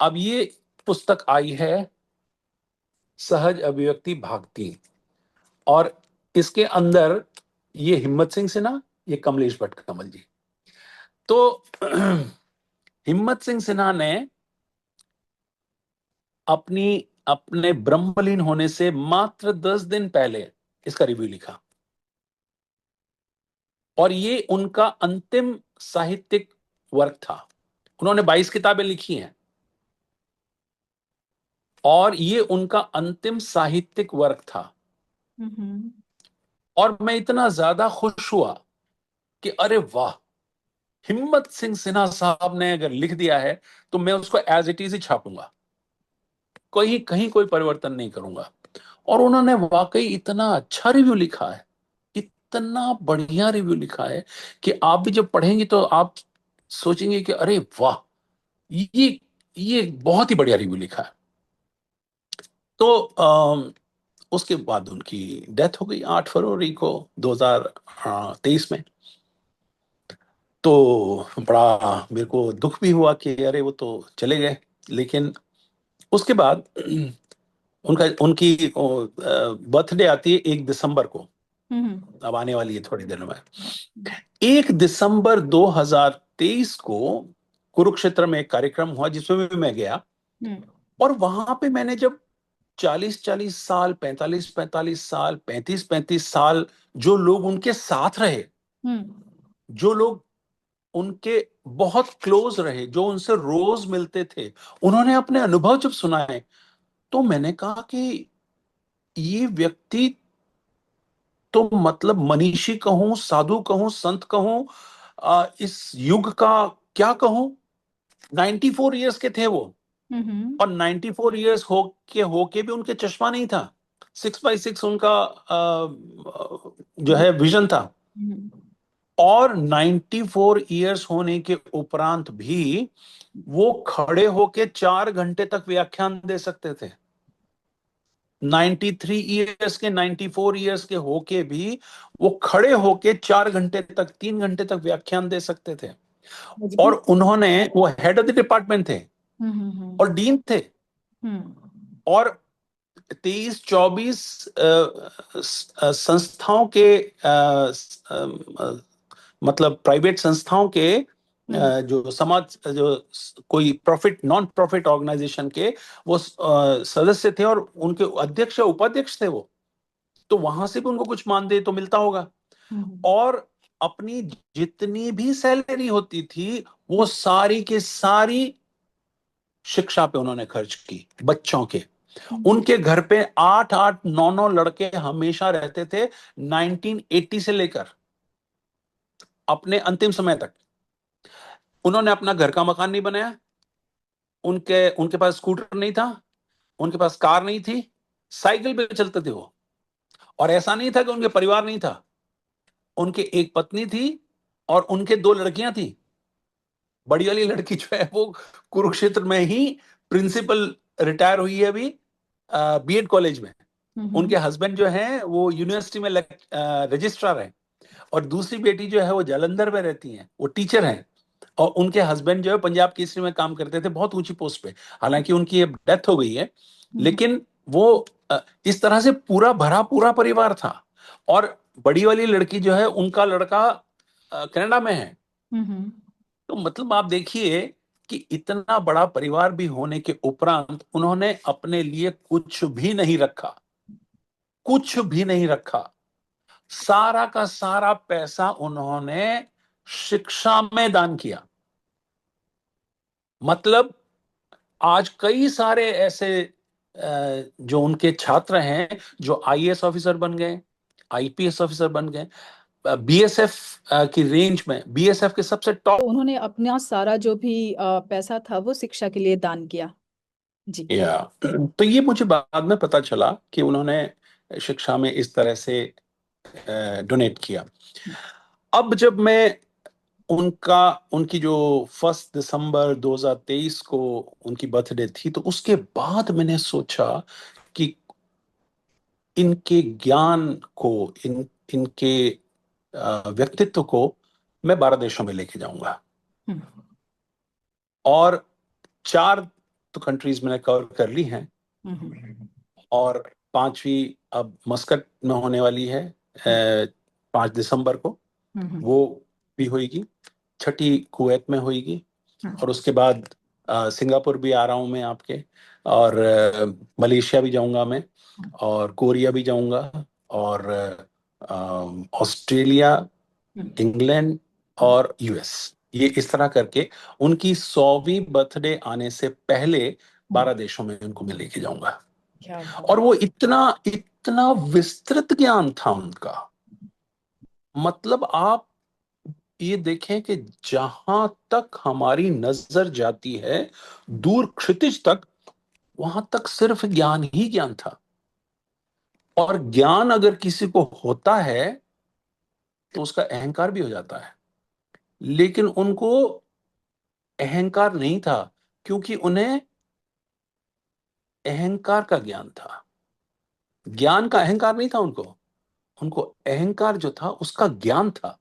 अब ये पुस्तक आई है, सहज अभिव्यक्ति भाग 3, और इसके अंदर ये हिम्मत सिंह सिन्हा, ये कमलेश भट्ट कमल जी। तो हिम्मत सिंह सिन्हा ने अपनी अपने ब्रह्मलीन होने से मात्र 10 दिन पहले इसका रिव्यू लिखा, और ये उनका अंतिम साहित्यिक वर्क था। उन्होंने 22 किताबें लिखी हैं, और ये उनका अंतिम साहित्यिक वर्क था। और मैं इतना ज्यादा खुश हुआ कि अरे वाह, हिम्मत सिंह सिन्हा साहब ने अगर लिख दिया है, तो मैं उसको एज इट इज ही छापूंगा, कहीं कहीं कोई परिवर्तन नहीं करूंगा। और उन्होंने वाकई इतना अच्छा रिव्यू लिखा है, इतना बढ़िया रिव्यू लिखा है, कि आप भी जब पढ़ेंगे तो आप सोचेंगे कि अरे वाह, ये ये बहुत ही बढ़िया रिव्यू लिखा है। तो उसके बाद उनकी डेथ हो गई 8 फरवरी को 2023 में। तो बड़ा मेरे को दुख भी हुआ कि अरे वो तो चले गए। लेकिन उसके बाद उनका उनकी बर्थडे आती है 1 दिसंबर को, अब आने वाली है थोड़ी देर में। 1 दिसंबर 2023 को कुरुक्षेत्र में एक कार्यक्रम हुआ, जिसमें भी मैं गया। और वहां पे मैंने जब 40-40 साल, 45-45 साल, 35-35 साल जो लोग उनके साथ रहे, जो लोग उनके बहुत क्लोज रहे, जो उनसे रोज मिलते थे, उन्होंने अपने अनुभव जब सुनाए, तो मैंने कहा कि ये व्यक्ति तो मतलब मनीषी कहूं, साधु कहूं, संत कहूं, इस युग का क्या कहूं। 94 ईयर्स के थे वो, और 94 ईयर्स होके भी उनके चश्मा नहीं था, 6x6 उनका जो है विजन था। और 94 ईयर्स होने के उपरांत भी वो खड़े होके 4 घंटे तक व्याख्यान दे सकते थे। 93 ईयर्स के, 94 ईयर्स के होके भी वो खड़े होके 4 घंटे तक, 3 घंटे तक व्याख्यान दे सकते थे। और उन्होंने, वो हेड ऑफ द डिपार्टमेंट थे और डीन थे, और 23-24 संस्थाओं के, मतलब प्राइवेट संस्थाओं के, जो समाज, जो कोई प्रॉफिट, नॉन प्रॉफिट ऑर्गेनाइजेशन के वो सदस्य थे, और उनके अध्यक्ष या उपाध्यक्ष थे वो। तो वहां से भी उनको कुछ मानदेय तो मिलता होगा। और अपनी जितनी भी सैलरी होती थी, वो सारी की सारी शिक्षा पे उन्होंने खर्च की, बच्चों के। उनके घर पे 8-8, 9-9 लड़के हमेशा रहते थे, 1980 से लेकर अपने अंतिम समय तक। उन्होंने अपना घर का मकान नहीं बनाया, उनके उनके पास स्कूटर नहीं था, उनके पास कार नहीं थी, साइकिल पे चलते थे वो। और ऐसा नहीं था कि उनके परिवार नहीं था, उनके एक पत्नी थी और उनके 2 लड़कियां थी। बड़ी वाली लड़की जो है वो कुरुक्षेत्र में ही प्रिंसिपल रिटायर हुई है अभी बीएड कॉलेज में। हम्म। उनके हस्बैंड जो हैं वो यूनिवर्सिटी में रजिस्ट्रार हैं, और दूसरी बेटी जो है वो जालंधर में रहती हैं, वो टीचर हैं। और उनके हस्बैंड जो है पंजाब केसरी में काम करते थे, बहुत ऊंची पोस्ट पे। हालांकि उनकी डेथ हो गई है, हम्म। लेकिन वो इस तरह से पूरा भरा पूरा परिवार था। और बड़ी वाली लड़की जो है, उनका लड़का कनाडा में है। हम्म। तो मतलब आप देखिए कि इतना बड़ा परिवार भी होने के उपरांत उन्होंने अपने लिए कुछ भी नहीं रखा, कुछ भी नहीं रखा। सारा का सारा पैसा उन्होंने शिक्षा में दान किया। मतलब आज कई सारे ऐसे जो उनके छात्र हैं, जो आईएएस ऑफिसर बन गए, आईपीएस ऑफिसर बन गए, बीएसएफ की रेंज में, बीएसएफ के सबसे तो टॉप। उन्होंने अपना सारा जो भी पैसा था वो शिक्षा के लिए दान किया। जी। या तो ये मुझे बाद में पता चला कि उन्होंने शिक्षा में इस तरह से डोनेट किया। अब जब मैं उनका उनकी जो 1 दिसंबर 2023 को उनकी बर्थडे थी, तो उसके बाद मैंने सोचा कि इनके ज्ञान को, इनके व्यक्तित्व को मैं 12 देशों में लेके जाऊंगा। हम्म। और 4 तो कंट्रीज मैंने कवर कर ली हैं, हम्म। और पांचवी अब मस्कट में होने वाली है, 5 दिसंबर को, हम्म। वो भी होगी। छठी कुवैत में होगी। हम्म। और उसके बाद सिंगापुर भी आ रहा हूँ मैं आपके, और मलेशिया भी जाऊंगा मैं, और कोरिया भी जाऊंगा, और ऑस्ट्रेलिया, इंग्लैंड और यूएस। ये इस तरह करके उनकी 100वीं बर्थडे आने से पहले 12 देशों में उनको मैं लेके जाऊंगा। क्या बात। और वो इतना इतना विस्तृत ज्ञान था उनका। मतलब आप ये देखें कि जहां तक हमारी नजर जाती है, दूर क्षितिज तक, वहां तक सिर्फ ज्ञान ही ज्ञान था। और ज्ञान अगर किसी को होता है तो उसका अहंकार भी हो जाता है। लेकिन उनको अहंकार नहीं था, क्योंकि उन्हें अहंकार का ज्ञान था। ज्ञान का अहंकार नहीं था उनको, उनको अहंकार जो था उसका ज्ञान था।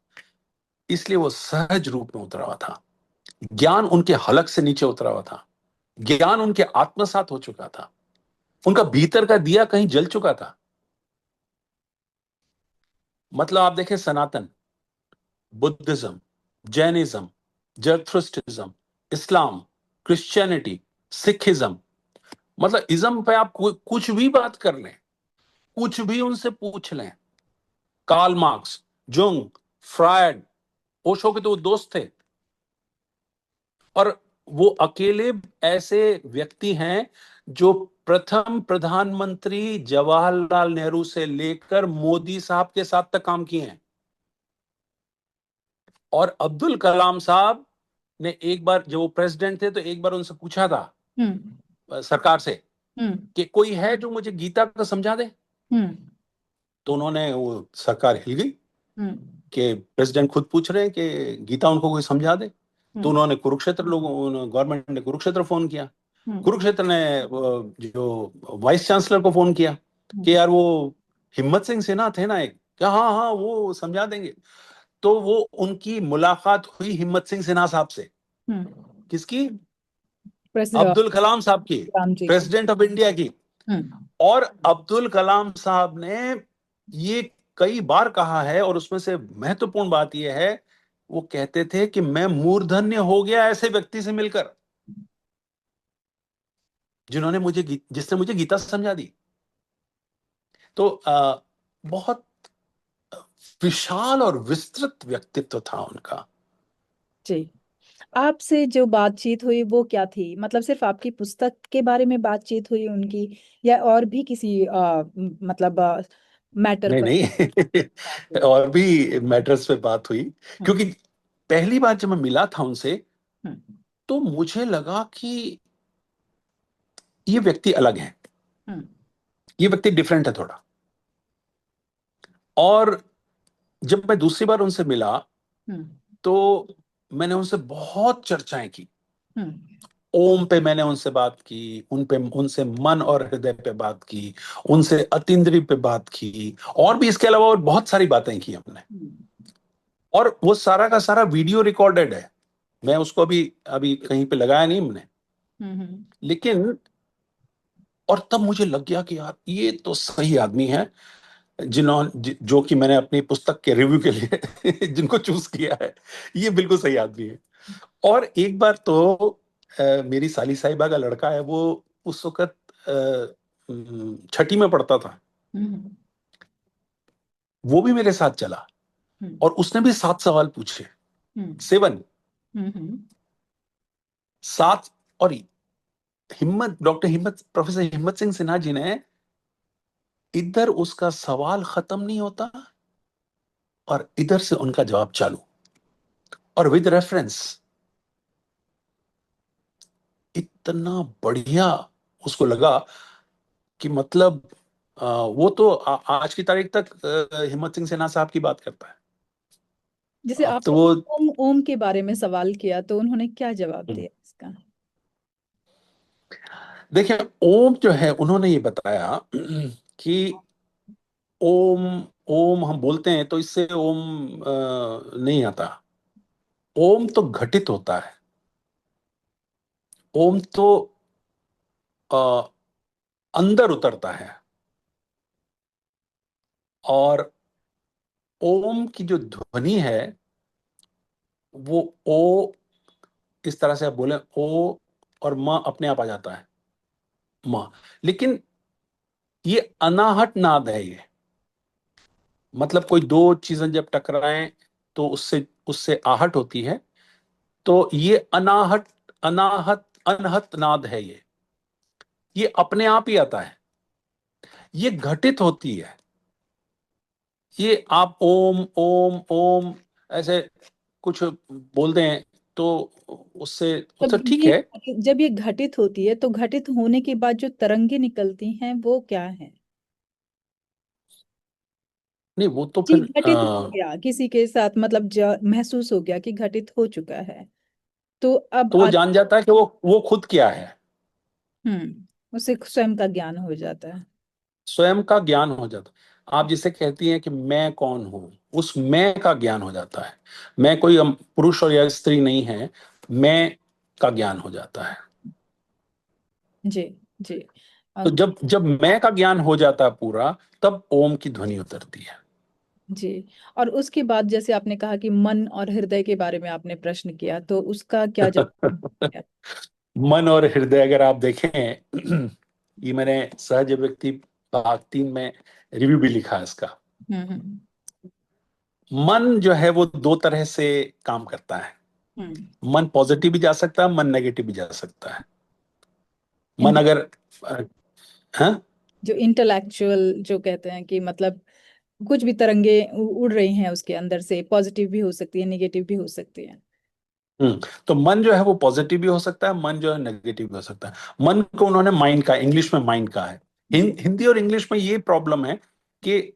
इसलिए वो सहज रूप में उतरा हुआ था। ज्ञान उनके हलक से नीचे उतरा हुआ था। ज्ञान उनके आत्मसात हो चुका था। उनका भीतर का दिया कहीं जल चुका था। मतलब आप देखें, सनातन, बुद्धिज्म, जैनिज्म, जरथुस्ट्रिज्म, इस्लाम, क्रिश्चियनिटी, सिखिज्म, मतलब इज्म पे आप कुछ भी बात कर लें, कुछ भी उनसे पूछ लें। Karl Marx, Jung, Freud, Osho के तो वो दोस्त थे। और वो अकेले ऐसे व्यक्ति हैं जो प्रथम प्रधानमंत्री जवाहरलाल नेहरू से लेकर मोदी साहब के साथ तक काम किए हैं। और अब्दुल कलाम साहब ने एक बार, जब वो प्रेसिडेंट थे, तो एक बार उनसे पूछा था हम्म। सरकार से हम्म। कि कोई है जो मुझे गीता को समझा दे। हम्म। तो उन्होंने, वो सरकार हिल गई हम्म। कि प्रेसिडेंट खुद पूछ रहे हैं कि गीता उनको कोई समझा दे। तो हम्म। उन्होंने कुरुक्षेत्र, लोगों, गवर्नमेंट ने कुरुक्षेत्र फोन किया। हम्म। कुरुक्षेत्र ने जो वाइस चांसलर को फोन किया कि हम्म। यार वो हिम्मत सिंह सिन्हा थे ना एक, क्या, हाँ हाँ वो समझा देंगे। तो वो उनकी मुलाकात हुई हिम्मत सिंह सिन्हा साहब से। हम्म। किसकी? प्रेसिडेंट अब्दुल कलाम साहब की, राम जी की। प्रेसिडेंट ऑफ इंडिया की। हम्म। और अब्दुल कलाम साहब ने ये कई बार कहा है, और उसमें से महत्वपूर्ण बात यह है, वो कहते थे कि मैं मूर्धन्य हो गया ऐसे व्यक्ति से मिलकर, जिसने मुझे गीता समझा दी। तो बहुत विशाल और विस्तृत व्यक्तित्व था उनका। जी। आपसे जो बातचीत हुई वो क्या थी, मतलब सिर्फ आपकी पुस्तक के बारे में बातचीत हुई उनकी, या और भी किसी मतलब मैटर नहीं पर बात नहीं, हुई? और भी मैटर्स पे बात हुई। हम्म। क्योंकि पहली बार जब मैं मिला था उनसे, हम्म। तो मुझे लगा कि ये व्यक्ति अलग है, हम्म। ये व्यक्ति डिफरेंट है थोड़ा। और जब मैं दूसरी बार उनसे मिला, हम्म। तो मैंने उनसे बहुत चर्चाएं की। हम्म। ओम पे मैंने उनसे बात की, उनसे मन और हृदय पे बात की, उनसे अतीन्द्रिय पे बात की, और भी इसके अलावा और बहुत सारी बातें की हमने। और वो सारा का सारा वीडियो रिकॉर्डेड है। मैं उसको अभी अभी कहीं पे लगाया नहीं हमने, हम्म। लेकिन और तब मुझे लग गया कि यार ये तो सही आदमी है, जो कि मैंने अपनी पुस्तक के रिव्यू के लिए जिनको चूज किया है, ये बिल्कुल सही आदमी है। और एक बार तो मेरी साली साहिबा का लड़का है, वो उस वक्त छठी में पढ़ता था, हम्म। वो भी मेरे साथ चला, हम्म। और उसने भी 7 सवाल पूछे। हम्म। 7, हम्म। 7। और प्रोफेसर हिम्मत सिंह सिन्हा जी ने, इधर उसका सवाल खत्म नहीं होता और इधर से उनका जवाब चालू, और विद रेफरेंस। इतना बढ़िया उसको लगा कि मतलब वो तो आज की तारीख तक हिम्मत सिंह सेना साहब की बात करता है। जैसे अब तो आपने वो, ओम ओम के बारे में सवाल किया तो उन्होंने क्या जवाब दिया इसका? देखिए, ओम जो है, उन्होंने ये बताया कि ओम ओम हम बोलते हैं तो इससे ओम नहीं आता। ओम तो घटित होता है। ओम तो अ, अंदर उतरता है। और ओम की जो ध्वनि है, वो ओ, इस तरह से आप बोले ओ, और म अपने आप आ जाता है, म। लेकिन ये अनाहट नाद है ये। मतलब कोई दो चीजें जब टकराएं तो उससे उससे आहट होती है। तो ये अनाहट, अनाहत अनहत नाद है ये अपने आप ही आता है। ये घटित होती है। ये आप ओम ओम ओम ऐसे कुछ बोल दें तो उससे उससे तब ठीक ये है। जब ये घटित होती है तो घटित होने के बाद जो तरंगे निकलती हैं वो क्या है? नहीं, वो तो जी, फिर घटित हो गया किसी के साथ, मतलब महसूस हो गया कि घटित हो चुका है, तो अब तो वो जान जाता है कि वो खुद क्या है। उसे स्वयं का ज्ञान हो जाता है। स्वयं का ज्ञान हो जाता है। आप जिसे कहती हैं कि मैं कौन हूं, उस मैं का ज्ञान हो जाता है। मैं कोई पुरुष और या स्त्री नहीं है, मैं का ज्ञान हो जाता है। जी। जी। तो जब जब मैं का ज्ञान हो जाता है पूरा, तब ओम की ध्वनि उतरती है। जी। और उसके बाद जैसे आपने कहा कि मन और हृदय के बारे में आपने प्रश्न किया, तो उसका क्या जवाब दिया? मन और हृदय अगर आप देखें, ये मैंने सहज व्यक्ति भाग 3 में रिव्यू भी लिखा है इसका। हम्म। मन जो है वो दो तरह से काम करता है। हम्म। मन पॉजिटिव भी जा सकता है, मन नेगेटिव भी जा सकता है। मन इंट- अगर हाँ, जो इंटेलेक्चुअल जो कहते हैं कि मतलब कुछ भी तरंगे उड़ रही हैं उसके अंदर से, पॉजिटिव भी हो सकती है, नेगेटिव भी हो सकती है। तो मन जो है वो पॉजिटिव भी हो सकता है, मन जो है नेगेटिव भी हो सकता है। मन को उन्होंने माइंड का, इंग्लिश में माइंड का है। जी। हिंदी और इंग्लिश में ये प्रॉब्लम है कि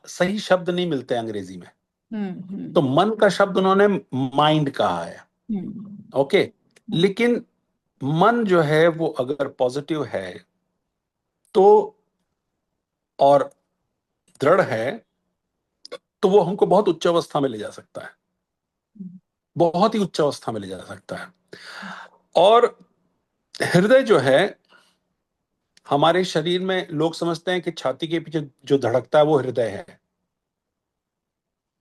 सही शब्द नहीं मिलते अंग्रेजी में। हम्म। तो हम्म। मन का शब्द उन्होंने माइंड कहा है। हम्म। ओके। हम्म। लेकिन मन जो है वो अगर पॉजिटिव है तो, और दृढ़ है, तो वो हमको बहुत उच्च अवस्था में ले जा सकता है। बहुत ही उच्च अवस्था में ले जा सकता है। और हृदय जो है, हमारे शरीर में लोग समझते हैं कि छाती के पीछे जो धड़कता है वो हृदय है,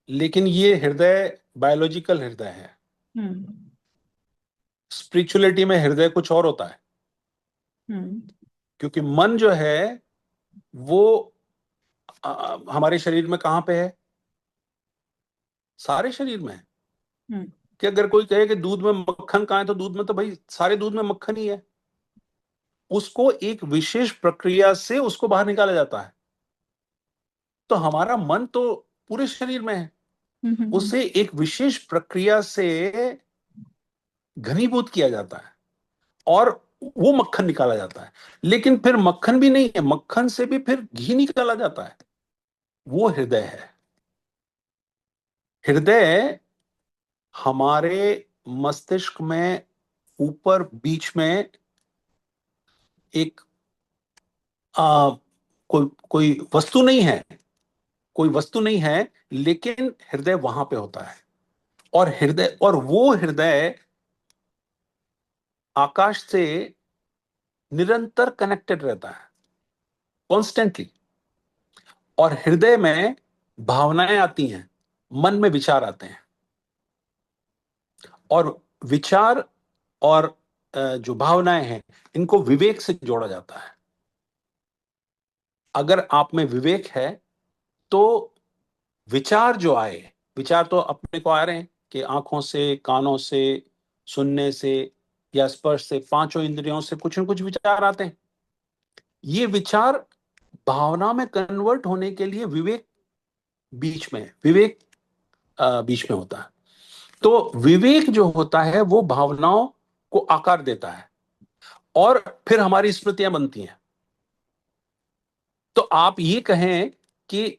लेकिन ये हृदय बायोलॉजिकल हृदय है। हम्म। स्पिरिचुअलिटी में हृदय कुछ और होता है। हम्म। क्योंकि मन जो है वो हमारे शरीर में कहाँ पे है? सारे शरीर में है। हम्म। कि अगर कोई कहे कि दूध में मक्खन कहाँ है, तो दूध में तो भाई सारे दूध में मक्खन ही है। उसको एक विशेष प्रक्रिया से उसको बाहर निकाला जाता है। तो हमारा मन तो पूरे शरीर में है, हम्म। उसे एक विशेष प्रक्रिया से घनीभूत किया जाता है, और वो मक्खन निकाला जाता है। लेकिन फिर मक्खन भी नहीं है, मक्खन से भी फिर घी निकाला जाता है। वो हृदय है। हृदय हमारे मस्तिष्क में ऊपर बीच में एक आ, कोई वस्तु नहीं है, कोई वस्तु नहीं है, लेकिन हृदय वहां पे होता है। और हृदय, और वो हृदय आकाश से निरंतर कनेक्टेड रहता है, कॉन्स्टेंटली। और हृदय में भावनाएं आती हैं, मन में विचार आते हैं। और विचार और जो भावनाएं हैं, इनको विवेक से जोड़ा जाता है। अगर आप में विवेक है तो विचार जो आए, विचार तो अपने को आ रहे हैं कि आंखों से, कानों से, सुनने से या स्पर्श से, पांचों इंद्रियों से कुछ न कुछ विचार आते हैं। ये विचार भावना में कन्वर्ट होने के लिए विवेक बीच में, विवेक बीच में होता है। तो विवेक जो होता है वो भावनाओं को आकार देता है, और फिर हमारी स्मृतियां बनती हैं। तो आप ये कहें कि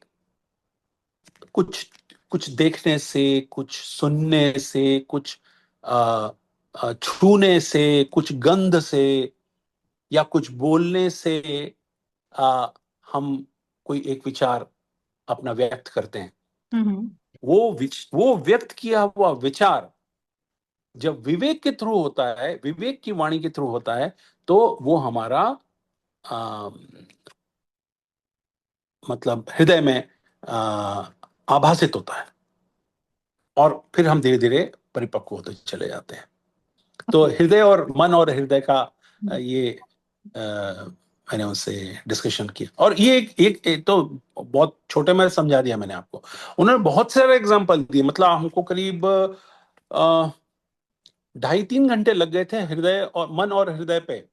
कुछ कुछ देखने से, कुछ सुनने से, कुछ छूने से, कुछ गंध से, या कुछ बोलने से आ, हम कोई एक विचार अपना व्यक्त करते हैं। हम्म। वो व्यक्त किया हुआ विचार जब विवेक के थ्रू होता है, विवेक की वाणी के थ्रू होता है, तो वो हमारा आ, मतलब हृदय में आ, आभासित होता है, और फिर हम धीरे धीरे परिपक्व होते चले जाते हैं। तो हृदय और मन और हृदय का ये मैंने उनसे डिस्कशन किया, और ये एक तो बहुत छोटे में समझा दिया मैंने आपको। उन्होंने बहुत सारे एग्जांपल दिए, मतलब हमको करीब 2.5-3 घंटे लग गए थे हृदय और मन और हृदय पे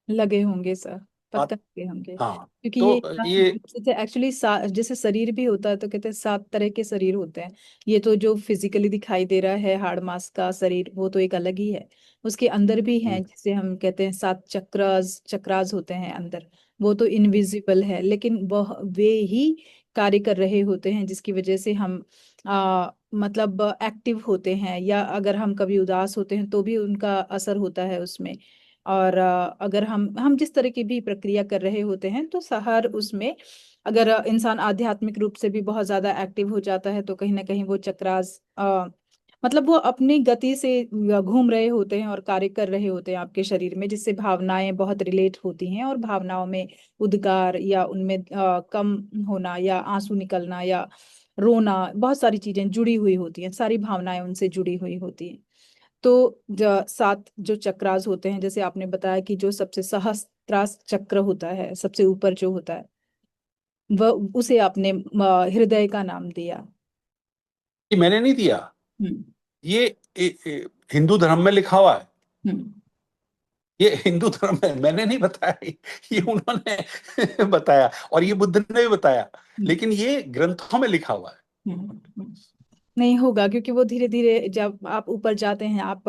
लगे होंगे सर, बात। पक्का लगे होंगे। हाँ, क्योंकि ये तो ये एक्चुअली जैसे शरीर भी होता है तो कहते हैं 7 तरह के शरीर होते हैं। ये तो जो फिजिकली दिखाई दे रहा है हाड़ मास का शरीर, वो तो एक अलग ही है। उसके अंदर भी हैं, जिसे हम कहते हैं 7 चक्रास, चक्रास होते हैं अंदर। वो तो इनविजिबल है, लेकिन वह वे ही कार्य कर रहे होते हैं जिसकी वजह से हम मतलब एक्टिव होते हैं, या अगर हम कभी उदास होते हैं तो भी उनका असर होता है उसमें। और अगर हम जिस तरह की भी प्रक्रिया कर रहे होते हैं तो हर उसमें अगर इंसान आध्यात्मिक रूप से भी बहुत ज्यादा एक्टिव हो जाता है तो कहीं ना कहीं वो चक्रास मतलब वो अपनी गति से घूम रहे होते हैं और कार्य कर रहे होते हैं आपके शरीर में, जिससे भावनाएं बहुत रिलेट होती हैं, और भावनाओं में उद्गार या उनमें कम होना या आंसू निकलना या रोना, बहुत सारी चीजें जुड़ी हुई होती हैं, सारी भावनाएं उनसे जुड़ी हुई होती हैं। तो 7 जो चक्रास होते हैं, जैसे आपने बताया कि जो सबसे सहस्त्रार चक्र होता है, सबसे ऊपर जो होता है, वह उसे आपने हृदय का नाम दिया। मैंने नहीं दिया, हम्म। ये हिंदू धर्म में लिखा हुआ है। हम्म। ये हिंदू धर्म में मैंने नहीं बताया, ये उन्होंने बताया, और ये बुद्ध ने भी बताया, हम्म। लेकिन ये ग्रंथों में लिखा हुआ है। हम्म। नहीं होगा, क्योंकि वो धीरे धीरे जब आप ऊपर जाते हैं आप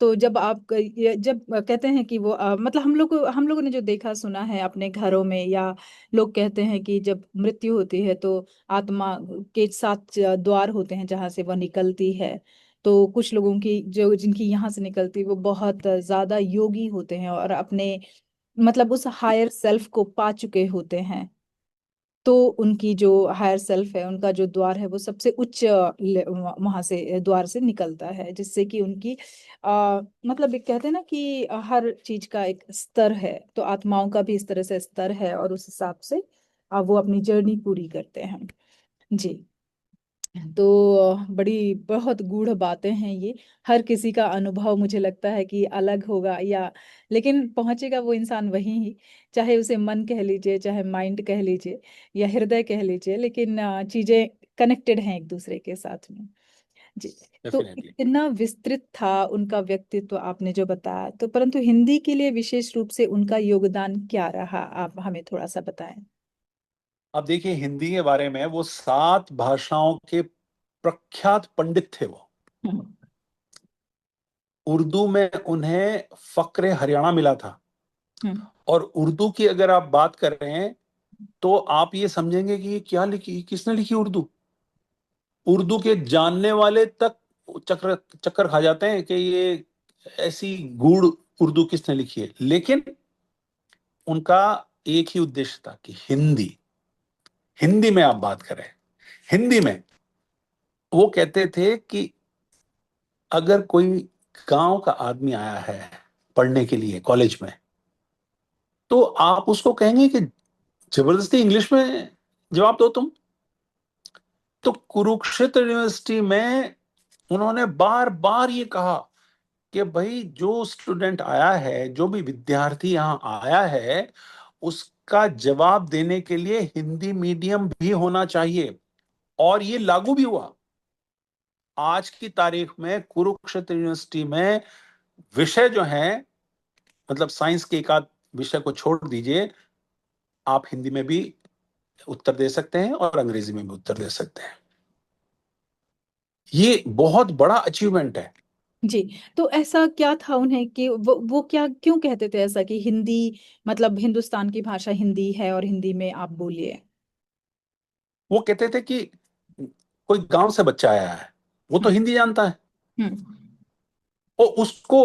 तो जब आप जब कहते हैं कि वो मतलब हम लोगों ने जो देखा सुना है अपने घरों में, या लोग कहते हैं कि जब मृत्यु होती है तो आत्मा के 7 द्वार होते हैं जहाँ से वह निकलती है। तो कुछ लोगों की जो जिनकी यहाँ से निकलती है वो बहुत ज्यादा योगी होते हैं और अपने मतलब उस हायर सेल्फ को पा चुके होते हैं। तो उनकी जो हायर सेल्फ है, उनका जो द्वार है वो सबसे उच्च वहां से द्वार से निकलता है, जिससे कि उनकी मतलब एक कहते हैं ना कि हर चीज का एक स्तर है, तो आत्माओं का भी इस तरह से स्तर है, और उस हिसाब से वो अपनी जर्नी पूरी करते हैं। जी। तो बड़ी बहुत गूढ़ बातें हैं ये। हर किसी का अनुभव मुझे लगता है कि अलग होगा, या लेकिन पहुंचेगा वो इंसान वहीं ही, चाहे उसे मन कह लीजिए, चाहे माइंड कह लीजिए, या हृदय कह लीजिए, लेकिन चीजें कनेक्टेड हैं एक दूसरे के साथ में। जी। तो डेफिनेटली। इतना विस्तृत था उनका व्यक्तित्व आपने जो बताया, तो परंतु हिंदी के लिए विशेष रूप से उनका योगदान क्या रहा, आप हमें थोड़ा सा बताएं। अब देखिए, हिंदी के बारे में, वो 7 भाषाओं के प्रख्यात पंडित थे वो। हम्म। उर्दू में उन्हें फक्रे हरियाणा मिला था। हम्म। और उर्दू की अगर आप बात कर रहे हैं, तो आप ये समझेंगे कि ये क्या लिखी, किसने लिखी उर्दू। उर्दू के जानने वाले तक चक्कर चक्कर खा जाते हैं कि ये ऐसी गूढ़ उर्दू किसने लिखी है, लेकिन उनका एक ही उद्देश्य था कि हिंदी, हिंदी में आप बात करें, हिंदी में। वो कहते थे कि अगर कोई गांव का आदमी आया है पढ़ने के लिए कॉलेज में, तो आप उसको कहेंगे कि जबरदस्ती इंग्लिश में जवाब दो तुम। तो कुरुक्षेत्र यूनिवर्सिटी में उन्होंने बार बार ये कहा कि भाई जो स्टूडेंट आया है, जो भी विद्यार्थी यहाँ आया है, उसका जवाब देने के लिए हिंदी मीडियम भी होना चाहिए। और ये लागू भी हुआ। आज की तारीख में कुरुक्षेत्र यूनिवर्सिटी में विषय जो हैं, मतलब साइंस के एक आध विषय को छोड़ दीजिए, आप हिंदी में भी उत्तर दे सकते हैं और अंग्रेजी में भी उत्तर दे सकते हैं। ये बहुत बड़ा अचीवमेंट है। जी। तो ऐसा क्या था उन्हें कि वो क्या क्यों कहते थे ऐसा कि हिंदी मतलब हिंदुस्तान की भाषा हिंदी है और हिंदी में आप बोलिए? वो कहते थे कि कोई गांव से बच्चा आया है, वो तो हम्म। हिंदी जानता है, हम्म। और उसको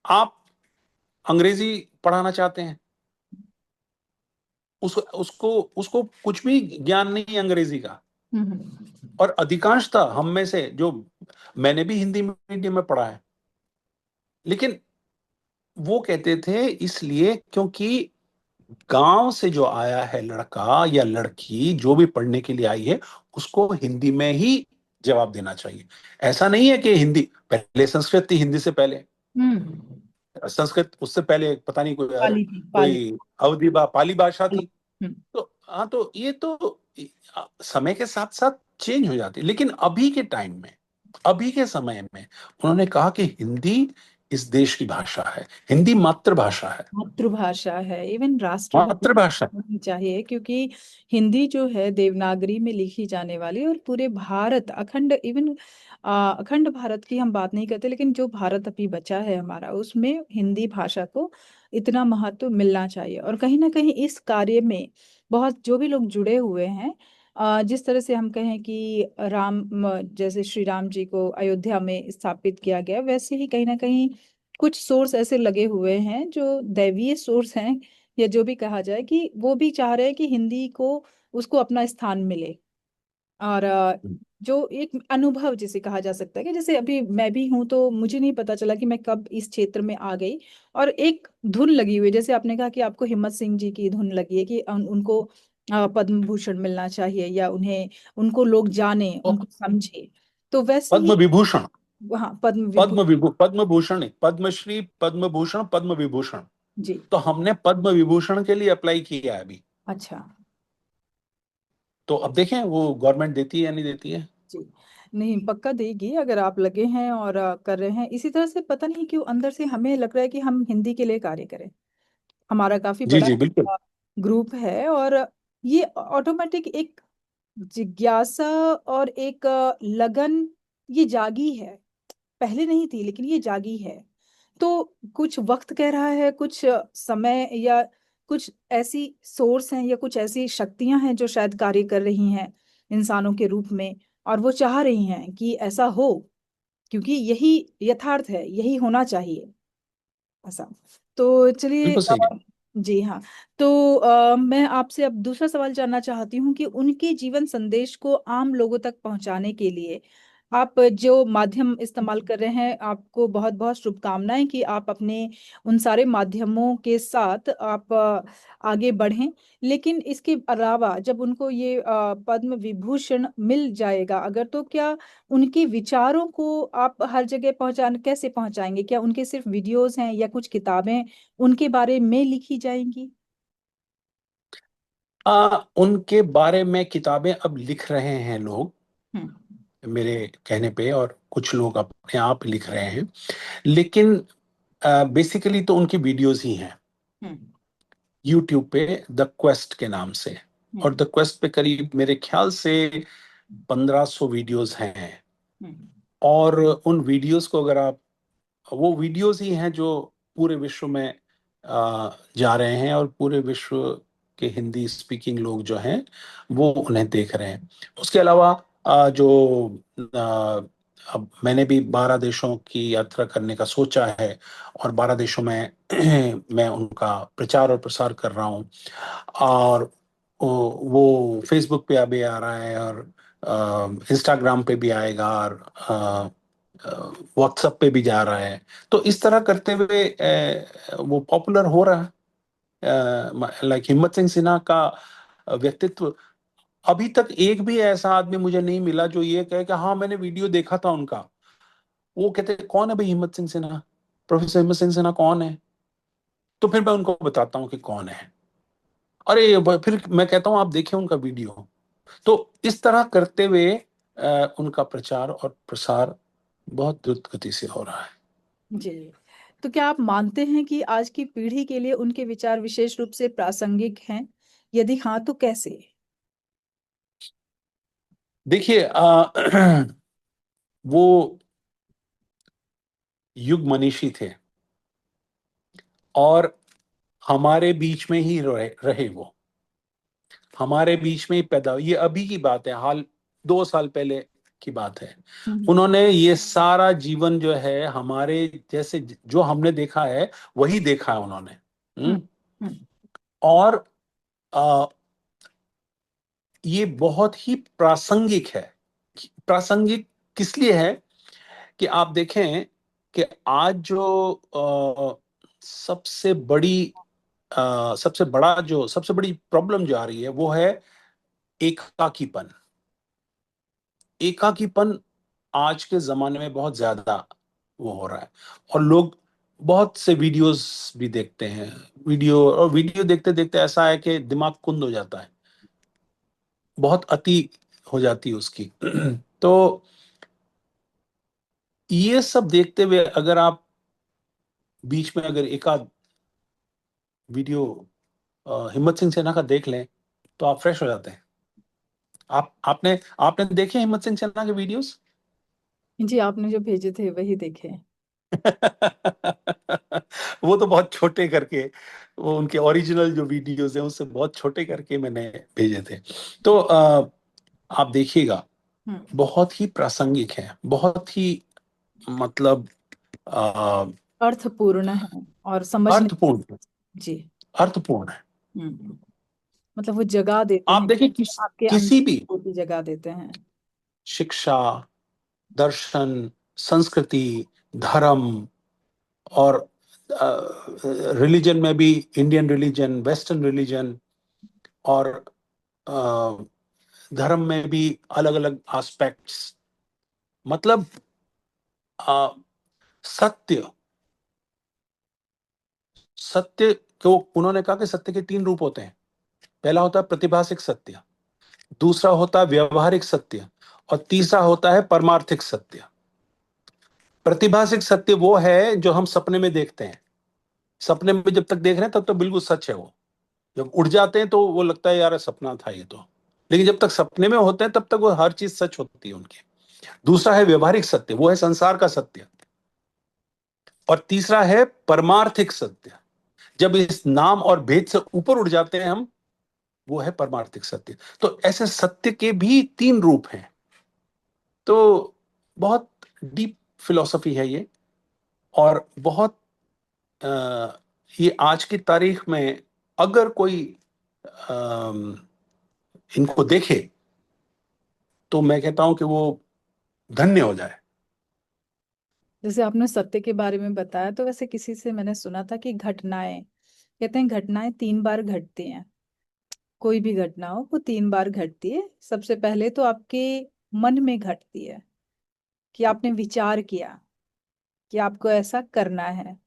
आप अंग्रेजी पढ़ाना चाहते हैं। उसको उसको उसको कुछ भी ज्ञान नहीं है अंग्रेजी का। हम्म। और अधिकांशतः हम में से जो, मैंने भी हिंदी मीडियम में पढ़ा है, लेकिन वो कहते थे इसलिए क्योंकि गांव से जो आया है लड़का या लड़की, जो भी पढ़ने के लिए आई है, उसको हिंदी में ही जवाब देना चाहिए। ऐसा नहीं है कि हिंदी पहले, संस्कृत थी हिंदी से पहले। हम्म। संस्कृत उससे पहले पता नहीं कोई पाली थी, पाली। कोई अवधि पाली भाषा पाली। थी। हम्म। तो हाँ, तो ये तो समय के साथ साथ चेंज हो जाती है। लेकिन अभी के टाइम में, अभी के समय में उन्होंने कहा कि हिंदी इस देश की भाषा है, हिंदी मातृभाषा है, मातृभाषा है, इवन राष्ट्रभाषा मातृभाषा। होनी चाहिए, क्योंकि हिंदी जो है देवनागरी में लिखी जाने वाली, और पूरे भारत अखंड, इवन अखंड भारत की हम बात नहीं करते, लेकिन जो भारत अभी बचा है हमारा, उसमें हिंदी भाषा को इतना महत्व मिलना चाहिए। और कहीं ना कहीं इस कार्य में बहुत जो भी लोग जुड़े हुए हैं, जिस तरह से हम कहें कि जैसे श्री राम जी को अयोध्या में स्थापित किया गया, वैसे ही कहीं ना कहीं कुछ सोर्स ऐसे लगे हुए हैं जो दैवीय सोर्स हैं, या जो भी कहा जाए, कि वो भी चाह रहे हैं कि हिंदी को उसको अपना स्थान मिले। और जो एक अनुभव जिसे कहा जा सकता है, कि जैसे अभी मैं भी हूं, तो मुझे नहीं पता चला कि मैं कब इस क्षेत्र में आ गई, और एक धुन लगी हुई है। जैसे आपने कहा कि आपको हिम्मत सिंह जी की धुन लगी है कि उनको पद्म भूषण मिलना चाहिए, या उन्हें, उनको लोग जाने, और उनको समझे। तो वैसे पद्म ही, विभूषण, हाँ, पद्म विभूषण। पद्म भूषण नहीं, पद्मश्री, पद्म भूषण, पद्म विभूषण। जी। तो हमने पद्म विभूषण के लिए अप्लाई किया है अभी। अच्छा। तो अब देखें वो गवर्नमेंट देती है या नहीं देती है। जी। नहीं, पक्का देगी अगर आप लगे हैं और कर रहे हैं इसी तरह से। पता नहीं क्यों अंदर से हमें लग रहा है कि हम हिंदी के लिए कार्य करें। हमारा काफी जी बड़ा जी बिल्कुल। ग्रुप है, और ये ऑटोमेटिक एक जिज्ञासा और एक लगन, ये जागी है। पहले नहीं थी, लेकिन ये जागी है। तो कुछ वक्त कह रहा है, कुछ समय, या कुछ ऐसी सोर्स हैं, या कुछ ऐसी शक्तियां हैं जो शायद कार्य कर रही हैं इंसानों के रूप में, और वो चाह रही हैं कि ऐसा हो, क्योंकि यही यथार्थ है, यही होना चाहिए ऐसा। तो चलिए, बिल्कुल सही है। जी हाँ। तो मैं आपसे अब दूसरा सवाल जानना चाहती हूँ कि उनके जीवन संदेश को आम लोगों तक पहुंचाने के लिए आप जो माध्यम इस्तेमाल कर रहे हैं, आपको बहुत बहुत शुभकामनाएं कि आप अपने उन सारे माध्यमों के साथ आप आगे बढ़ें। लेकिन इसके अलावा जब उनको ये पद्म विभूषण मिल जाएगा अगर, तो क्या उनके विचारों को आप हर जगह पहुंचाने कैसे पहुंचाएंगे? क्या उनके सिर्फ वीडियोस हैं, या कुछ किताबें उनके बारे में लिखी जाएंगी? उनके बारे में किताबें अब लिख रहे हैं लोग, हम्म। मेरे कहने पे, और कुछ लोग अपने आप लिख रहे हैं। लेकिन बेसिकली तो उनकी वीडियोस ही हैं हम्म। यूट्यूब पे, द क्वेस्ट के नाम से। और हम्म। द क्वेस्ट पे करीब मेरे ख्याल से 1500 वीडियोस हैं। हम्म। और उन वीडियोस को अगर आप, वो वीडियोस ही हैं जो पूरे विश्व में जा रहे हैं, और पूरे विश्व के हिंदी स्पीकिंग लोग जो हैं वो उन्हें देख रहे हैं। उसके अलावा जो अब मैंने भी 12 देशों की यात्रा करने का सोचा है, और 12 देशों में मैं उनका प्रचार और प्रसार कर रहा हूँ। और वो फेसबुक पे अभी आ रहा है, और इंस्टाग्राम पे भी आएगा, और व्हाट्सएप पे भी जा रहा है। तो इस तरह करते हुए वो पॉपुलर हो रहा है। लाइक हिम्मत सिंह सिन्हा का व्यक्तित्व, अभी तक एक भी ऐसा आदमी मुझे नहीं मिला जो ये कहे कि हाँ मैंने वीडियो देखा था उनका। वो कहते हैं कौन है भाई हिम्मत सिंह सिन्हा, प्रोफेसर हिम्मत सिंह सिन्हा कौन है? तो फिर मैं उनको बताता हूँ कि कौन है। अरे फिर मैं कहता हूँ आप देखिए उनका वीडियो। तो इस तरह करते हुए उनका प्रचार और प्रसार बहुत द्रुत गति से हो रहा है। जी। तो क्या आप मानते हैं कि आज की पीढ़ी के लिए उनके विचार विशेष रूप से प्रासंगिक हैं? यदि हाँ तो कैसे? देखिए वो युग मनीषी थे, और हमारे बीच में ही रहे वो, हमारे बीच में ही पैदा हुए। ये अभी की बात है, हाल 2 साल पहले की बात है। हम्म। उन्होंने ये सारा जीवन जो है हमारे जैसे जो हमने देखा है वही देखा है उन्होंने। हम्म। हम्म। और आ, ये बहुत ही प्रासंगिक है। प्रासंगिक किस लिए है कि आप देखें कि आज जो सबसे बड़ी प्रॉब्लम जो आ रही है वो है एकाकीपन। एकाकीपन आज के जमाने में बहुत ज्यादा वो हो रहा है, और लोग बहुत से वीडियोस भी देखते हैं। वीडियो देखते देखते ऐसा है कि दिमाग कुंद हो जाता है, बहुत अति हो जाती है उसकी। तो ये सब देखते हुए अगर आप बीच में अगर एक आध वीडियो हिम्मत सिंह सेना का देख लें तो आप फ्रेश हो जाते हैं। आपने आपने देखे हिम्मत सिंह सेना के वीडियोस? जी, आपने जो भेजे थे वही देखे। वो तो बहुत छोटे करके, वो उनके ओरिजिनल जो वीडियोस हैं उससे बहुत छोटे करके मैंने भेजे थे। तो आप देखिएगा, हम्म। बहुत ही प्रासंगिक है, बहुत ही मतलब अ, अर्थपूर्ण है और समझने। अर्थपूर्ण, जी। अर्थपूर्ण है। हम्म। मतलब वो जगह देते आप हैं, देखिए आपके किसी भी अंदर की जगह देते हैं। शिक्षा, दर्शन, संस्कृति, धर्म, और रिलीजन में भी इंडियन रिलीजन, वेस्टर्न रिलीजन, और अ, धर्म में भी अलग अलग एस्पेक्ट्स। मतलब अ, सत्य, सत्य को उन्होंने कहा कि सत्य के 3 रूप होते हैं। पहला होता है प्रतिभासिक सत्य, दूसरा होता है व्यवहारिक सत्य, और तीसरा होता है परमार्थिक सत्य। प्रतिभासिक सत्य वो है जो हम सपने में देखते हैं। सपने में जब तक देख रहे हैं तब तो बिल्कुल सच है वो। जब उड़ जाते हैं तो वो लगता है यार सपना था ये तो। लेकिन जब तक सपने में होते हैं तब तक वो हर चीज सच होती है उनकी। दूसरा है व्यवहारिक सत्य, वो है संसार का सत्य। और तीसरा है परमार्थिक सत्य, जब इस नाम और भेद से ऊपर उड़ जाते हैं हम, वो है परमार्थिक सत्य। तो ऐसे सत्य के भी 3 रूप हैं। तो बहुत डीप फिलॉसफी है ये, और बहुत अ, ये आज की तारीख में अगर कोई इनको देखे तो मैं कहता हूं कि वो धन्य हो जाए। जैसे आपने सत्य के बारे में बताया, तो वैसे किसी से मैंने सुना था कि घटनाएं, कहते हैं घटनाएं 3 बार घटती हैं। कोई भी घटना हो वो 3 बार घटती है। सबसे पहले तो आपके मन में घटती है कि आपने विचार किया कि आपको ऐसा करना है।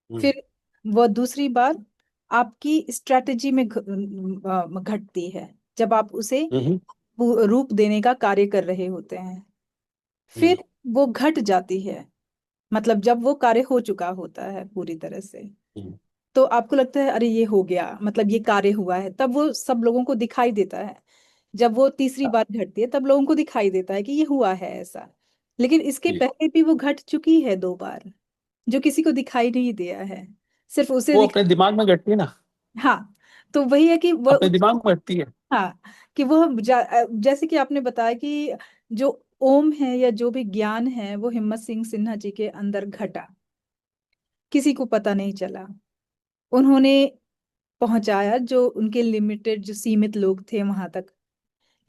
हम्म। फिर वो दूसरी बार आपकी स्ट्रेटजी में घटती है, जब आप उसे हम्म। रूप देने का कार्य कर रहे होते हैं। हम्म। फिर वो घट जाती है, मतलब जब वो कार्य हो चुका होता है पूरी तरह से, हम्म। तो आपको लगता है अरे ये हो गया, मतलब ये कार्य हुआ है, तब वो सब लोगों को दिखाई देता है। जब वो तीसरी बार घटती है तब लोगों को दिखाई देता है कि ये हुआ है ऐसा। लेकिन इसके जी। पहले भी वो घट चुकी है 2 बार, जो किसी को दिखाई नहीं दिया है, सिर्फ उसे वो अपने दिमाग में घटती है ना, हाँ। तो वही है कि वो अपने दिमाग में घटती है। हाँ, कि वो जैसे कि आपने बताया कि जो ओम है या जो भी ज्ञान है वो हिम्मत सिंह सिन्हा जी के अंदर घटा, किसी को पता नहीं चला। उन्होंने पहुंचाया जो उनके लिमिटेड, जो सीमित लोग थे वहां तक।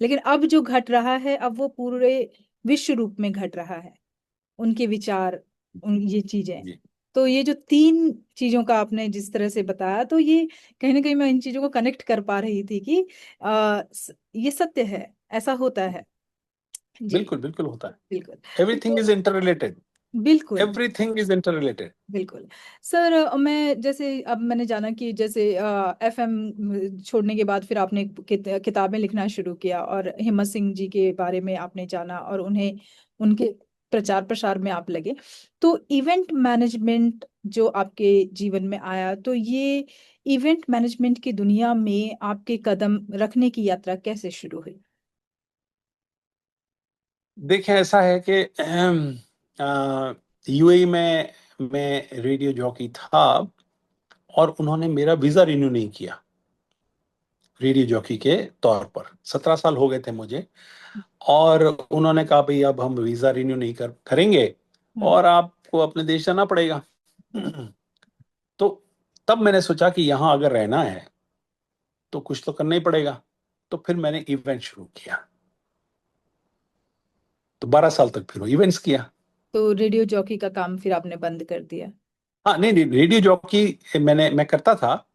लेकिन अब जो घट रहा है, अब वो पूरे विश्व रूप में घट रहा है, उनके विचार, उन ये चीजें। जी तो ये जो तीन चीजों का आपने जिस तरह से बताया, तो ये कहीं ना कहीं मैं इन चीजों को कनेक्ट कर पा रही थी कि ये सत्य है, ऐसा होता है। जी। बिल्कुल बिल्कुल होता है। बिल्कुल। Everything is interrelated. बिल्कुल। Everything is interrelated. बिल्कुल। सर, मैं जैसे अब मैंने जाना कि जैसे एफएम छोड़ने के बाद फिर आपने किताबें लिखना शुरू किया और हिम्मत सिंह जी के बारे में आपने जाना और उन्हें, उनके प्रचार प्रसार में आप लगे। तो इवेंट मैनेजमेंट जो आपके जीवन में आया, तो ये इवेंट मैनेजमेंट की दुनिया में आपके कदम रखने की यात्रा कैसे शुरू हुई? देखिए ऐसा है कि यूएई में मैं रेडियो जॉकी था और उन्होंने मेरा वीजा रिन्यू नहीं किया रेडियो जॉकी के तौर पर। 17 साल हो गए थे मुझे। और उन्होंने कहा भाई अब हम वीजा रिन्यू नहीं करेंगे हम्म। और आपको अपने देश जाना पड़ेगा। हम्म। तो तब मैंने सोचा कि यहाँ अगर रहना है तो कुछ तो करना ही पड़ेगा। तो फिर मैंने इवेंट शुरू किया। तो 12 साल तक फिर इवेंट्स किया। तो रेडियो जॉकी का काम फिर आपने बंद कर दिया? हाँ नहीं नहीं, रेडियो जॉकी मैं करता था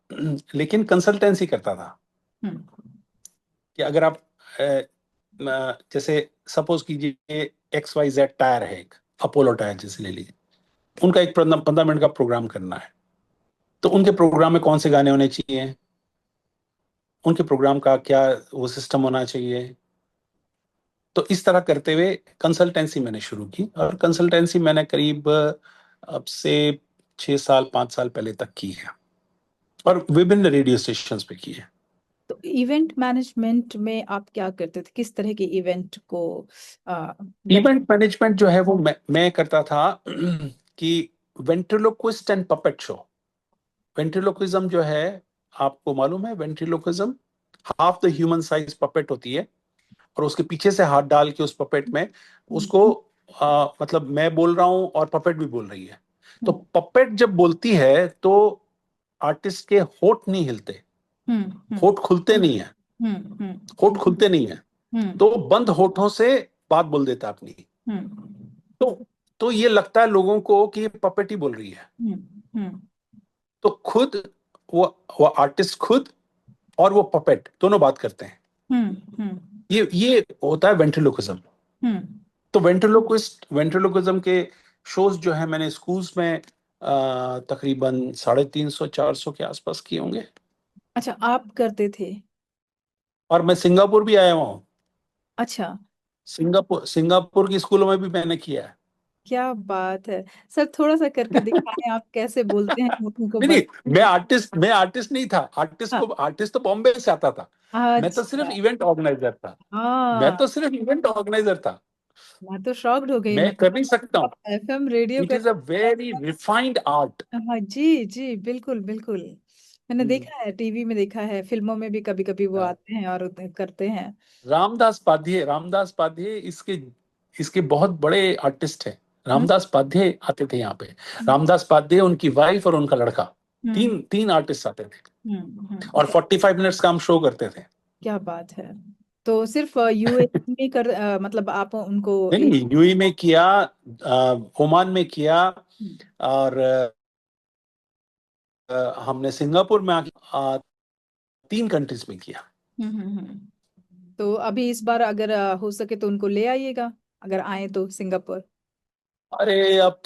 लेकिन कंसल्टेंसी करता था। हम्म। कि अगर आप जैसे सपोज कीजिए XYZ टायर है, एक अपोलो टायर जैसे ले लीजिए। उनका एक 15 मिनट का प्रोग्राम करना है। तो उनके प्रोग्राम में कौन से गाने होने चाहिए, उनके प्रोग्राम का क्या वो सिस्टम होना चाहिए। तो इस तरह करते हुए कंसल्टेंसी मैंने शुरू की और कंसल्टेंसी मैंने करीब अब से 6 साल 5 साल पहले तक की है और विभिन्न रेडियो स्टेशंस पे की है। तो इवेंट मैनेजमेंट में आप क्या करते थे? किस तरह के इवेंट को मैनेज? इवेंट मैनेजमेंट जो है वो मैं करता था कि ventriloquist and puppet show. Ventriloquism जो है, आपको मालूम है ventriloquism? Half the human size puppet होती है और उसके पीछे से हाथ डाल के उस पपेट में उसको मतलब मैं बोल रहा हूं और पपेट भी बोल रही है। तो हम्म। पपेट जब बोलती है तो आर्टिस्ट के होठ नहीं हिलते, हम्म। होठ खुलते नहीं है, हम्म। होठ खुलते नहीं है। हम्म। तो बंद होठों से बात बोल देता है अपनी। हम्म। तो तो ये लगता है लोगों को कि ये पपेट ही बोल रही है। हम्म। हम्म। तो खुद वो वो आर्टिस्ट खुद और वो पपेट दोनों बात करते हैं। हम्म। हम्म। ये होता है वेंट्रिलोक्विज्म। हम्म। तो वेंट्रिलोक्विज्म के शोज जो है मैंने स्कूल्स में तकरीबन 350 400 के आसपास किए होंगे। अच्छा, आप करते थे? और मैं सिंगापुर भी आया हुआ हूँ। अच्छा, सिंगापुर सिंगापुर की स्कूलों में भी मैंने किया है। क्या बात है। सर, थोड़ा सा करके दिखाएं, आप कैसे बोलते हैं लोगों को नहीं बता। नहीं, मैं आर्टिस्ट नहीं था। हाँ। आर्टिस्ट तो बॉम्बे से आता था। मैं तो सिर्फ अच्छा। इवेंट ऑर्गेनाइजर था। मैं हाँ, तो सिर्फ इवेंट ऑर्गेनाइजर था। मैं तो शॉक्ड हो गई। मैं कर नहीं सकता हूँ। आप एफएम रेडियो इट कर। Is a very refined art. हाँ जी जी, बिल्कुल बिल्कुल। मैंने देखा है, टीवी में देखा है, फिल्मों में भी कभी कभी वो आते हैं और करते हैं। रामदास पाध्ये इसके इसके बहुत बड़े आर्टिस्ट हैं। हम्म। रामदास पाध्ये आते थे यहाँ पे। हम्म। रामदास पाध्ये, उनकी वाइफ और उनका लड़का, हम्म। तीन तीन आर्टिस्ट आते थे और क्या, 45 मिनट्स का हम शो करते थे। क्या बात है। तो सिर्फ यूए में कर मतलब आप उनको नहीं एक। नहीं, यूएई में किया, ओमान में किया और हमने सिंगापुर में 3 कंट्रीज में किया। तो अभी इस बार अगर हो सके तो उनको ले आइएगा, अगर आए तो सिंगापुर। अरे अब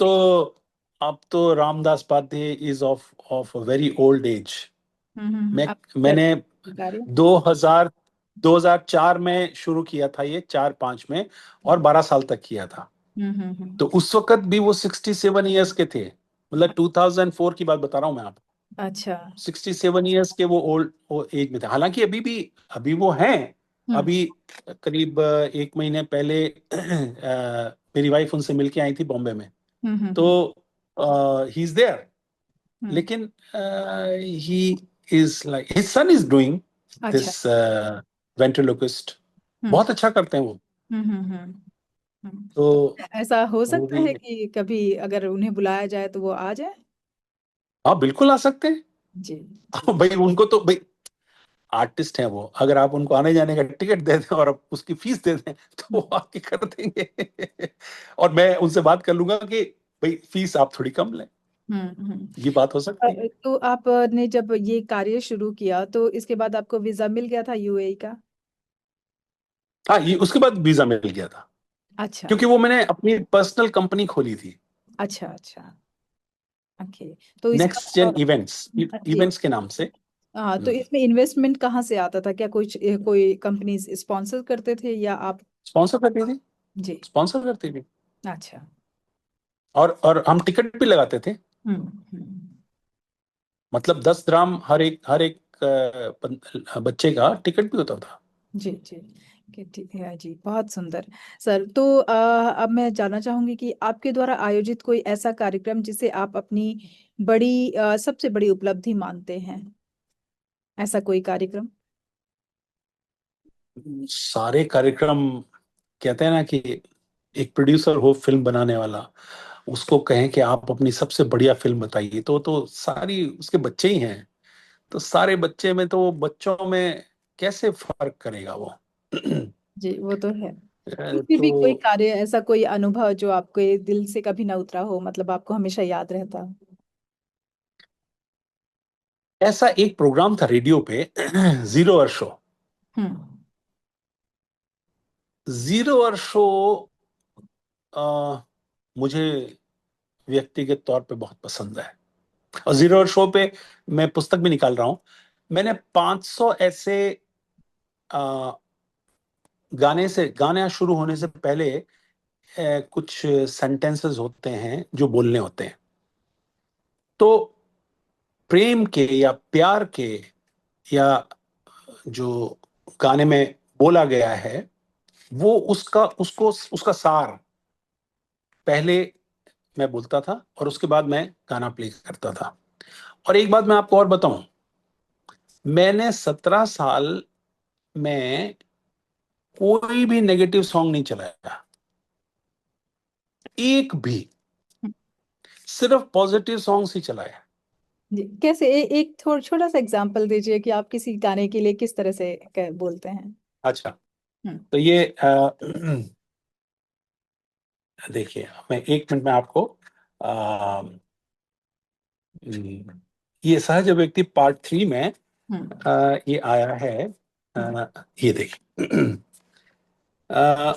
तो Ramdas Padhye is of very old age. मैं आप कर मैंने कार्य। 2000 2004 में शुरू किया था ये, 4 5 में, और 12 साल तक किया था। तो उस वक्त भी वो 67 ईयर्स के थे। मतलब 2004 की बात बता रहा हूँ मैं आपको। अच्छा। 67 ईयर्स के वो ओल्ड एज में थे। हालांकि अभी वो हैं। हम्म। अभी करीब 1 महीने पहले मेरी वाइफ उनसे मिलके आई थी बॉम्बे में। तो ही इज देयर। हम्म। लेकिन he is like his son is doing अच्छा। This ventriloquist. हम्म। बहुत अच्छा करते हैं वो। हम्म। तो ऐसा हो वो सकता भी। है कि कभी अगर उन्हें बुलाया जाए तो वो आ जाए। हाँ, बिल्कुल आ सकते हैं। जी जी। भाई उनको तो भाई आर्टिस्ट हैं वो, अगर आप उनको आने जाने का टिकट दे दें और आप उसकी फीस दे दें तो वो आके कर देंगे। और मैं उनसे बात कर लूंगा कि भाई फीस आप थोड़ी कम लें। ये बात हो सकती है। तो आपने जब ये कार्य शुरू किया तो इसके बाद आपको वीजा मिल गया था यूएई का? हाँ, ये उसके बाद वीजा मिल गया था, अच्छा क्योंकि वो मैंने अपनी पर्सनल कंपनी खोली थी, अच्छा अच्छा। ओके। तो नेक्स्ट इसका जेन इवेंट्स, जी। इवेंट्स के नाम से। हाँ, तो इसमें इन्वेस्टमेंट कहाँ से आता था? क्या कुछ कोई कंपनी स्पॉन्सर करते थे या आप? स्पॉन्सर करती थी, जी। स्पॉन्सर करती थी। अच्छा। और हम टिकट भी लगाते थे। हम्म। मतलब 10 ग्राम हर एक बच्चे का टिकट भी होता था। जी जी। ठीक है जी, बहुत सुंदर। सर तो अब मैं जानना चाहूंगी कि आपके द्वारा आयोजित कोई ऐसा कार्यक्रम जिसे आप अपनी सबसे बड़ी उपलब्धि मानते हैं, ऐसा कोई कार्यक्रम? सारे कार्यक्रम, कहते हैं ना कि एक प्रोड्यूसर हो फिल्म बनाने वाला, उसको कहें कि आप अपनी सबसे बढ़िया फिल्म बताइए, तो सारी उसके बच्चे ही हैं। तो सारे बच्चे में तो बच्चों में कैसे फर्क करेगा वो। जी वो तो है। फिर भी कोई तो कार्य, ऐसा कोई अनुभव जो आपके दिल से कभी ना उतरा हो, मतलब आपको हमेशा याद रहता हो? ऐसा एक प्रोग्राम था रेडियो पे, जीरो अवर शो। हम्म। जीरो अवर शो मुझे व्यक्तिगत तौर पे बहुत पसंद है। और जीरो अवर शो पे मैं पुस्तक भी निकाल रहा हूं। मैंने 500 ऐसे आ, गाना शुरू होने से पहले कुछ सेंटेंसेस होते हैं जो बोलने होते हैं। तो प्रेम के या प्यार के, या जो गाने में बोला गया है, वो उसका सार पहले मैं बोलता था और उसके बाद मैं गाना प्ले करता था। और एक बात मैं आपको और बताऊं, मैंने 17 साल में कोई भी नेगेटिव सॉन्ग नहीं चलाया, एक भी। सिर्फ पॉजिटिव सॉन्ग्स ही चलाए। जी कैसे? एक छोटा सा एग्जांपल दीजिए कि आप किसी गाने के लिए किस तरह से बोलते हैं। अच्छा, हम्म। तो ये देखिए, मैं 1 मिनट में आपको आ, ये सहज व्यक्ति पार्ट 3 में हम्म। ये आया है। हम्म। ये देखिए, अ,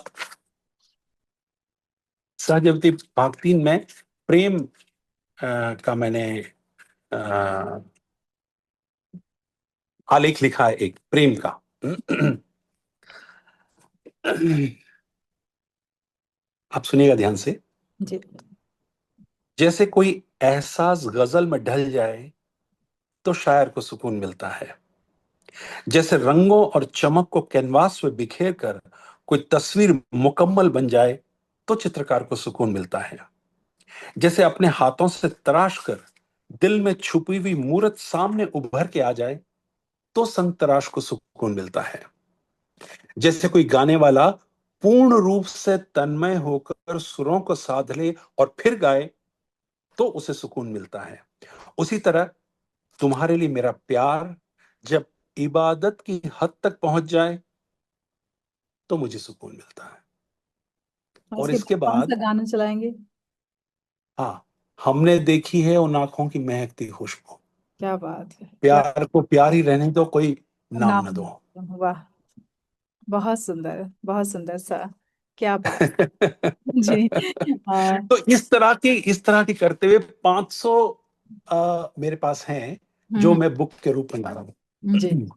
सहज व्यक्ति भाग 3 में प्रेम का मैंने अ, आलेख लिखा है, एक प्रेम का। आप सुनिएगा ध्यान से। जी। जैसे कोई एहसास गजल में ढल जाए तो शायर को सुकून मिलता है। जैसे रंगों और चमक को कैनवास पे बिखेर कर कोई तस्वीर मुकम्मल बन जाए तो चित्रकार को सुकून मिलता है। जैसे अपने हाथों से तराश कर दिल में छुपी हुई मूरत सामने उभर के आ जाए तो संग तराश को सुकून मिलता है। जैसे कोई गाने वाला पूर्ण रूप से तन्मय होकर सुरों को साध ले और फिर गाए तो उसे सुकून मिलता है। उसी तरह तुम्हारे लिए मेरा प्यार जब इबादत की हद तक पहुंच जाए तो मुझे सुकून मिलता है। और और इसके इसके बाद कौन सा बाद, गाना चलाएंगे? हाँ, हमने देखी है उन आंखों की महकती खुशबू, क्या बात है, क्या प्यार को प्यार ही रहने दो, कोई नाम न नाम! दो। वाह, बहुत सुंदर, बहुत सुंदर सा। क्या बात! जी। हाँ। तो इस तरह की करते हुए 500 मेरे पास हैं, जो हम्म। मैं बुक के रूप में ला रहा जी। हूँ।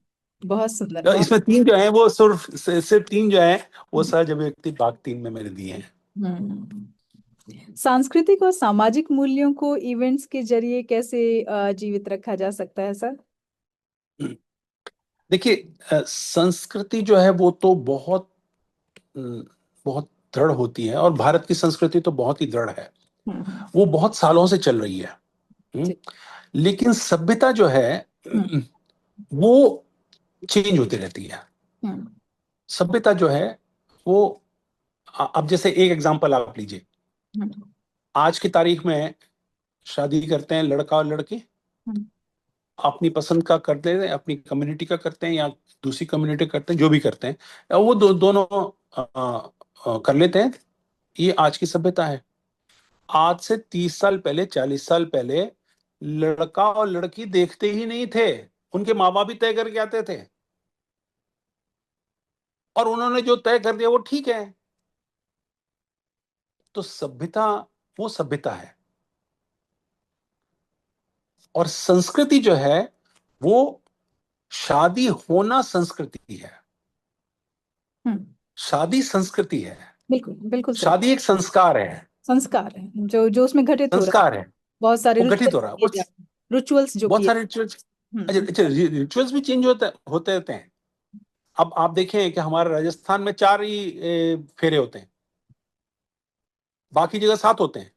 बहुत सुंदर, तो बहुत। इसमें 3 जो हैं वो सिर्फ 3 जो हैं वो हम्म। सहज अभिव्यक्ति भाग 3 में मैंने दिए हैं। सांस्कृतिक और सामाजिक मूल्यों को इवेंट्स के जरिए कैसे जीवित रखा जा सकता है सर? देखिए, संस्कृति जो है वो तो बहुत दृढ़ होती है, और भारत की संस्कृति तो बहुत ही दृढ़ है। हम्म। वो बहुत सालों से चल रही है। हम्म, जी। लेकिन सभ्यता जो है हम्म। वो चेंज होती रहती है। हम्म। सभ्यता जो है वो अब जैसे एक एग्जांपल आप लीजिए। हम्म, आज की तारीख में शादी करते हैं लड़का और लड़की, हम्म, अपनी पसंद का करते हैं, अपनी कम्युनिटी का करते हैं या दूसरी कम्युनिटी करते हैं, जो भी करते हैं वो दोनों कर लेते हैं। ये आज की सभ्यता है। आज से 30 साल पहले, 40 साल पहले लड़का और लड़की देखते ही नहीं थे, उनके माँ बाप ही तय करके आते थे, और उन्होंने जो तय कर दिया वो ठीक है। तो सभ्यता वो सभ्यता है, और संस्कृति जो है वो शादी होना संस्कृति है। हम्म, शादी संस्कृति है। बिल्कुल बिल्कुल सही। शादी एक संस्कार है। संस्कार है जो जो उसमें घटित हो रहा है। संस्कार है। बहुत सारे वो घटित रिचुअल्स हो रहा है। किए जा रहे हैं, रिचुअल्स जो बहुत किए। सारे रिचुअल्स। अच्छा हम्म। अच्छा, रिचुअल्स भी चेंज होते होते रहते हैं। अब आप देखें कि हमारे राजस्थान में 4 ही फेरे होते हैं, बाकी जगह 7 होते हैं।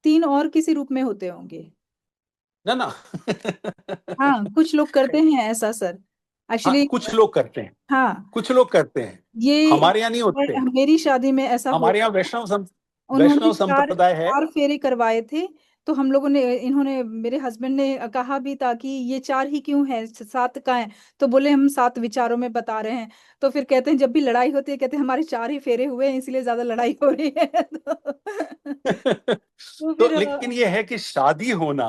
3 और किसी रूप में होते होंगे। ना ना। हाँ, कुछ लोग करते हैं ऐसा सर, हाँ, एक्चुअली। कुछ लोग करते हैं। हाँ, कुछ लोग करते हैं। ये हमारे यहाँ नहीं होते। मेरी शादी में ऐसा हुआ। हमारे यहाँ उन्होंने वैष्णव चार संप्रदाय है। चार फेरे करवाए थे। तो हम लोगों ने, इन्होंने, मेरे हस्बैंड ने कहा भी था कि ये 4 ही क्यों है, 7 का है। तो बोले हम 7 विचारों में बता रहे हैं। तो फिर कहते हैं जब भी लड़ाई होती है, कहते हैं हमारे 4 ही फेरे हुए हैं इसलिए ज्यादा लड़ाई हो रही है। तो तो फिर लेकिन ये है कि शादी होना,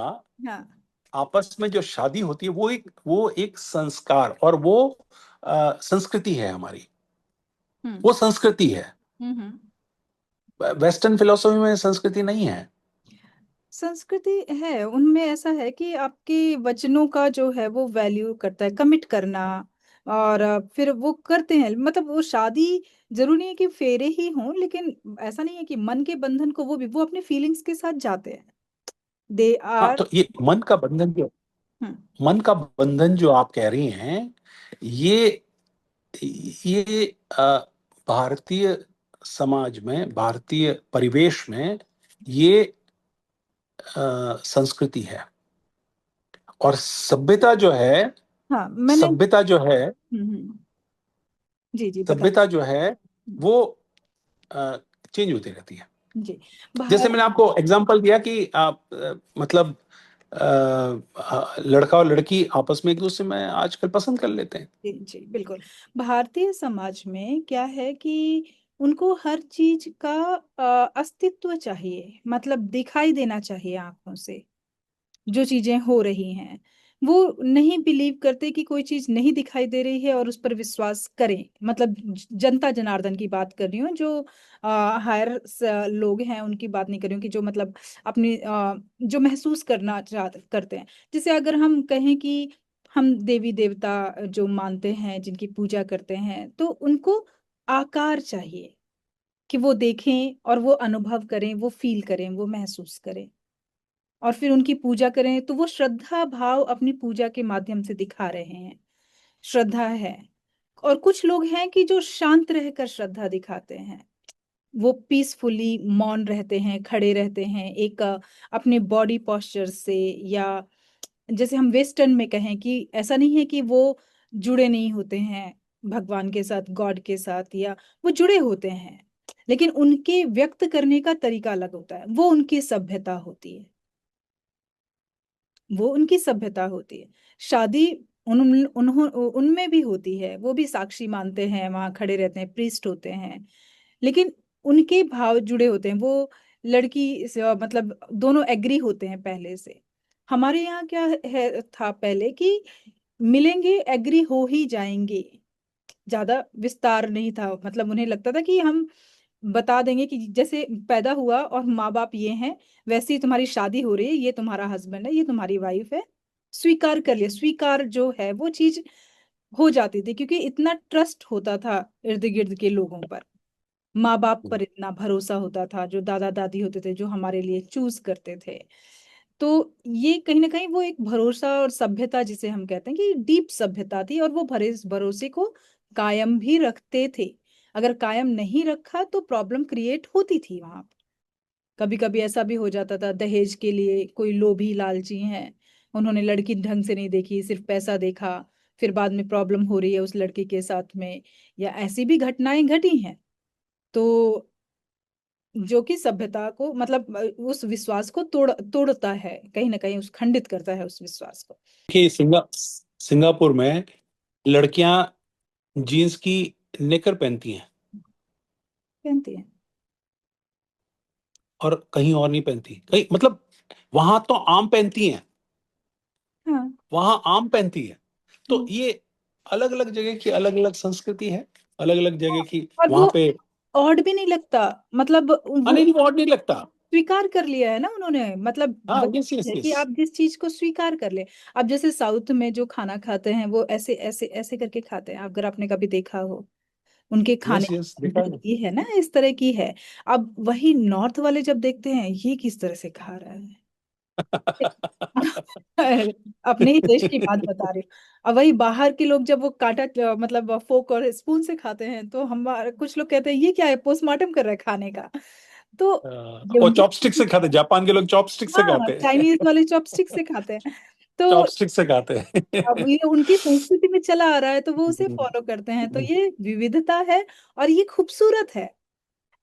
हाँ। आपस में जो शादी होती है वो एक संस्कार, और वो संस्कृति है हमारी। हम्म, वो संस्कृति है। हम्म। वेस्टर्न फिलोसफी में संस्कृति नहीं है। संस्कृति है, उनमें ऐसा है कि आपके वचनों का जो है वो वैल्यू करता है, कमिट करना। और फिर वो करते हैं, मतलब वो शादी जरूरी नहीं है कि फेरे ही हों, लेकिन ऐसा नहीं है कि मन के बंधन को वो अपने फीलिंग्स के साथ जाते हैं। दे हाँ, आर। तो ये हम्म, मन का बंधन जो आप कह रही हैं, ये ये भारतीय समाज में, भारतीय परिवेश में ये संस्कृति है। और सभ्यता जो है, हाँ मैंने। सभ्यता जो है जी जी, बता। सभ्यता जो है वो चेंज होती रहती है। जी। जैसे भारत। मैंने आपको एग्जांपल दिया कि आप मतलब लड़का और लड़की आपस में एक दूसरे में आजकल पसंद कर लेते हैं। जी जी, बिल्कुल। भारतीय समाज में क्या है कि उनको हर चीज का अस्तित्व चाहिए, मतलब दिखाई देना चाहिए आंखों से। जो चीजें हो रही हैं, वो नहीं बिलीव करते कि कोई चीज नहीं दिखाई दे रही है और उस पर विश्वास करें। मतलब जनता जनार्दन की बात कर रही हूँ, जो हायर लोग हैं उनकी बात नहीं कर रही हूँ, कि जो मतलब अपनी जो महसूस करना करते हैं। जैसे अगर हम कहें कि हम देवी देवता जो मानते हैं, जिनकी पूजा करते हैं, तो उनको आकार चाहिए कि वो देखें और वो अनुभव करें, वो फील करें, वो महसूस करें। और फिर उनकी पूजा करें तो वो श्रद्धा भाव अपनी पूजा के माध्यम से दिखा रहे हैं। श्रद्धा है। और कुछ लोग हैं कि जो शांत रहकर श्रद्धा दिखाते हैं। वो पीसफुली मौन रहते हैं, खड़े रहते हैं, एक अपने बॉडी पोस्चर से, या जैसे हम वेस्टर्न में कहें कि ऐसा नहीं है कि वो जुड़े नहीं होते हैं भगवान के साथ, गॉड के साथ, या वो जुड़े होते हैं, लेकिन उनके व्यक्त करने का तरीका अलग होता है। वो उनकी सभ्यता होती है। वो उनकी सभ्यता होती है। शादी उनमें भी होती है, वो भी साक्षी मानते हैं, वहां खड़े रहते हैं, प्रीस्ट होते हैं, लेकिन उनके भाव जुड़े होते हैं। वो लड़की मतलब दोनों एग्री होते हैं पहले से। हमारे यहाँ क्या है था पहले कि मिलेंगे, एग्री हो ही जाएंगे। ज्यादा विस्तार नहीं था, मतलब उन्हें लगता था कि हम बता देंगे कि जैसे पैदा हुआ और माँ बाप ये हैं, वैसे ही तुम्हारी शादी हो रही है, ये तुम्हारा हस्बैंड है, ये तुम्हारी वाइफ है। स्वीकार कर लिया, स्वीकार जो है वो चीज हो जाती थी, क्योंकि इतना ट्रस्ट होता था इर्द गिर्द के लोगों पर। माँ बाप पर इतना भरोसा होता था, जो दादा दादी होते थे जो हमारे लिए चूज करते थे। तो ये कहीं ना कहीं वो एक भरोसा और सभ्यता जिसे हम कहते हैं कि डीप सभ्यता थी, और वो भरोसे को कायम भी रखते थे। अगर कायम नहीं रखा तो प्रॉब्लम क्रिएट होती थी वहां। कभी कभी ऐसा भी हो जाता था, दहेज के लिए कोई लोभी लालची हैं, उन्होंने लड़की ढंग से नहीं देखी, सिर्फ पैसा देखा, फिर बाद में प्रॉब्लम हो रही है उस लड़के के साथ में, या ऐसी भी घटनाएं घटी हैं। तो जो कि सभ्यता को मतलब उस विश्वास को तोड़ता है, कहीं ना कहीं उस खंडित करता है उस विश्वास को। कि सिंगापुर में लड़कियां जीन्स की नेकर पहनती हैं पहनती है। और कहीं और नहीं पहनती, कहीं मतलब वहां तो आम पहनती हैं, हाँ। वहां आम पहनती है। तो हम्म। ये अलग अलग जगह की अलग अलग संस्कृति है, अलग अलग जगह की और वहां वो पे। ऑड भी नहीं लगता, मतलब हाँ, वो नहीं नहीं, और नहीं लगता। स्वीकार कर लिया है ना उन्होंने, मतलब हाँ, वही यस यस है कि यस। आप जिस चीज को स्वीकार कर ले। अब जैसे साउथ में जो खाना खाते हैं वो ऐसे ऐसे ऐसे करके खाते हैं, अगर आपने कभी देखा हो उनके खाने यस की यस, देखा है ना। पद्धति है ना इस तरह की है। अब वही नॉर्थ वाले जब देखते हैं ये किस तरह से खा रहा है, अपने ही देश की बात बता रही हूँ। अब वही बाहर के लोग जब वो काटा मतलब फोक और स्पून से खाते हैं, तो हम कुछ लोग कहते हैं ये क्या है, पोस्टमार्टम कर रहा है खाने का। तो ये और उनकी, चॉपस्टिक से खाते, जापान के लोग चॉपस्टिक से हाँ खाते हैं। चाइनीज वाले चॉपस्टिक से खाते हैं। तो चॉपस्टिक से खाते अब हैं। ये उनकी संस्कृति में चला आ रहा है तो वो उसे फॉलो करते हैं, तो ये विविधता है और ये खूबसूरत है,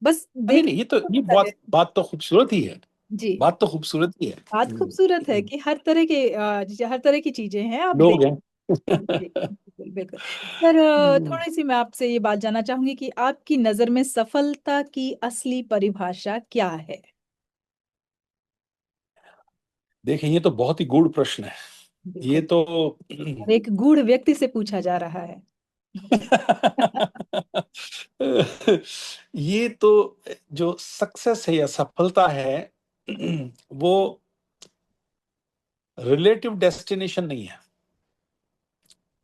बस नहीं देख नहीं, ये तो, ये लगे। बात बात तो खूबसूरत ही है। जी। बात तो खूबसूरत ही है। बात खूबसूरत है कि हर तरह के हर तरह की चीजें हैं आप देख। लोग हैं। जी, बिल्कुल बिल्कुल। सर थोड़ी सी मैं आपसे ये बात जानना चाहूंगी कि आपकी नजर में सफलता की असली परिभाषा क्या है? देखिए, ये तो बहुत ही गूढ़ प्रश्न है। ये बिल्कुल। तो और एक गूढ़ व्यक्ति से पूछा जा रहा है। ये तो, जो सक्सेस है या सफलता है, वो रिलेटिव डेस्टिनेशन नहीं है,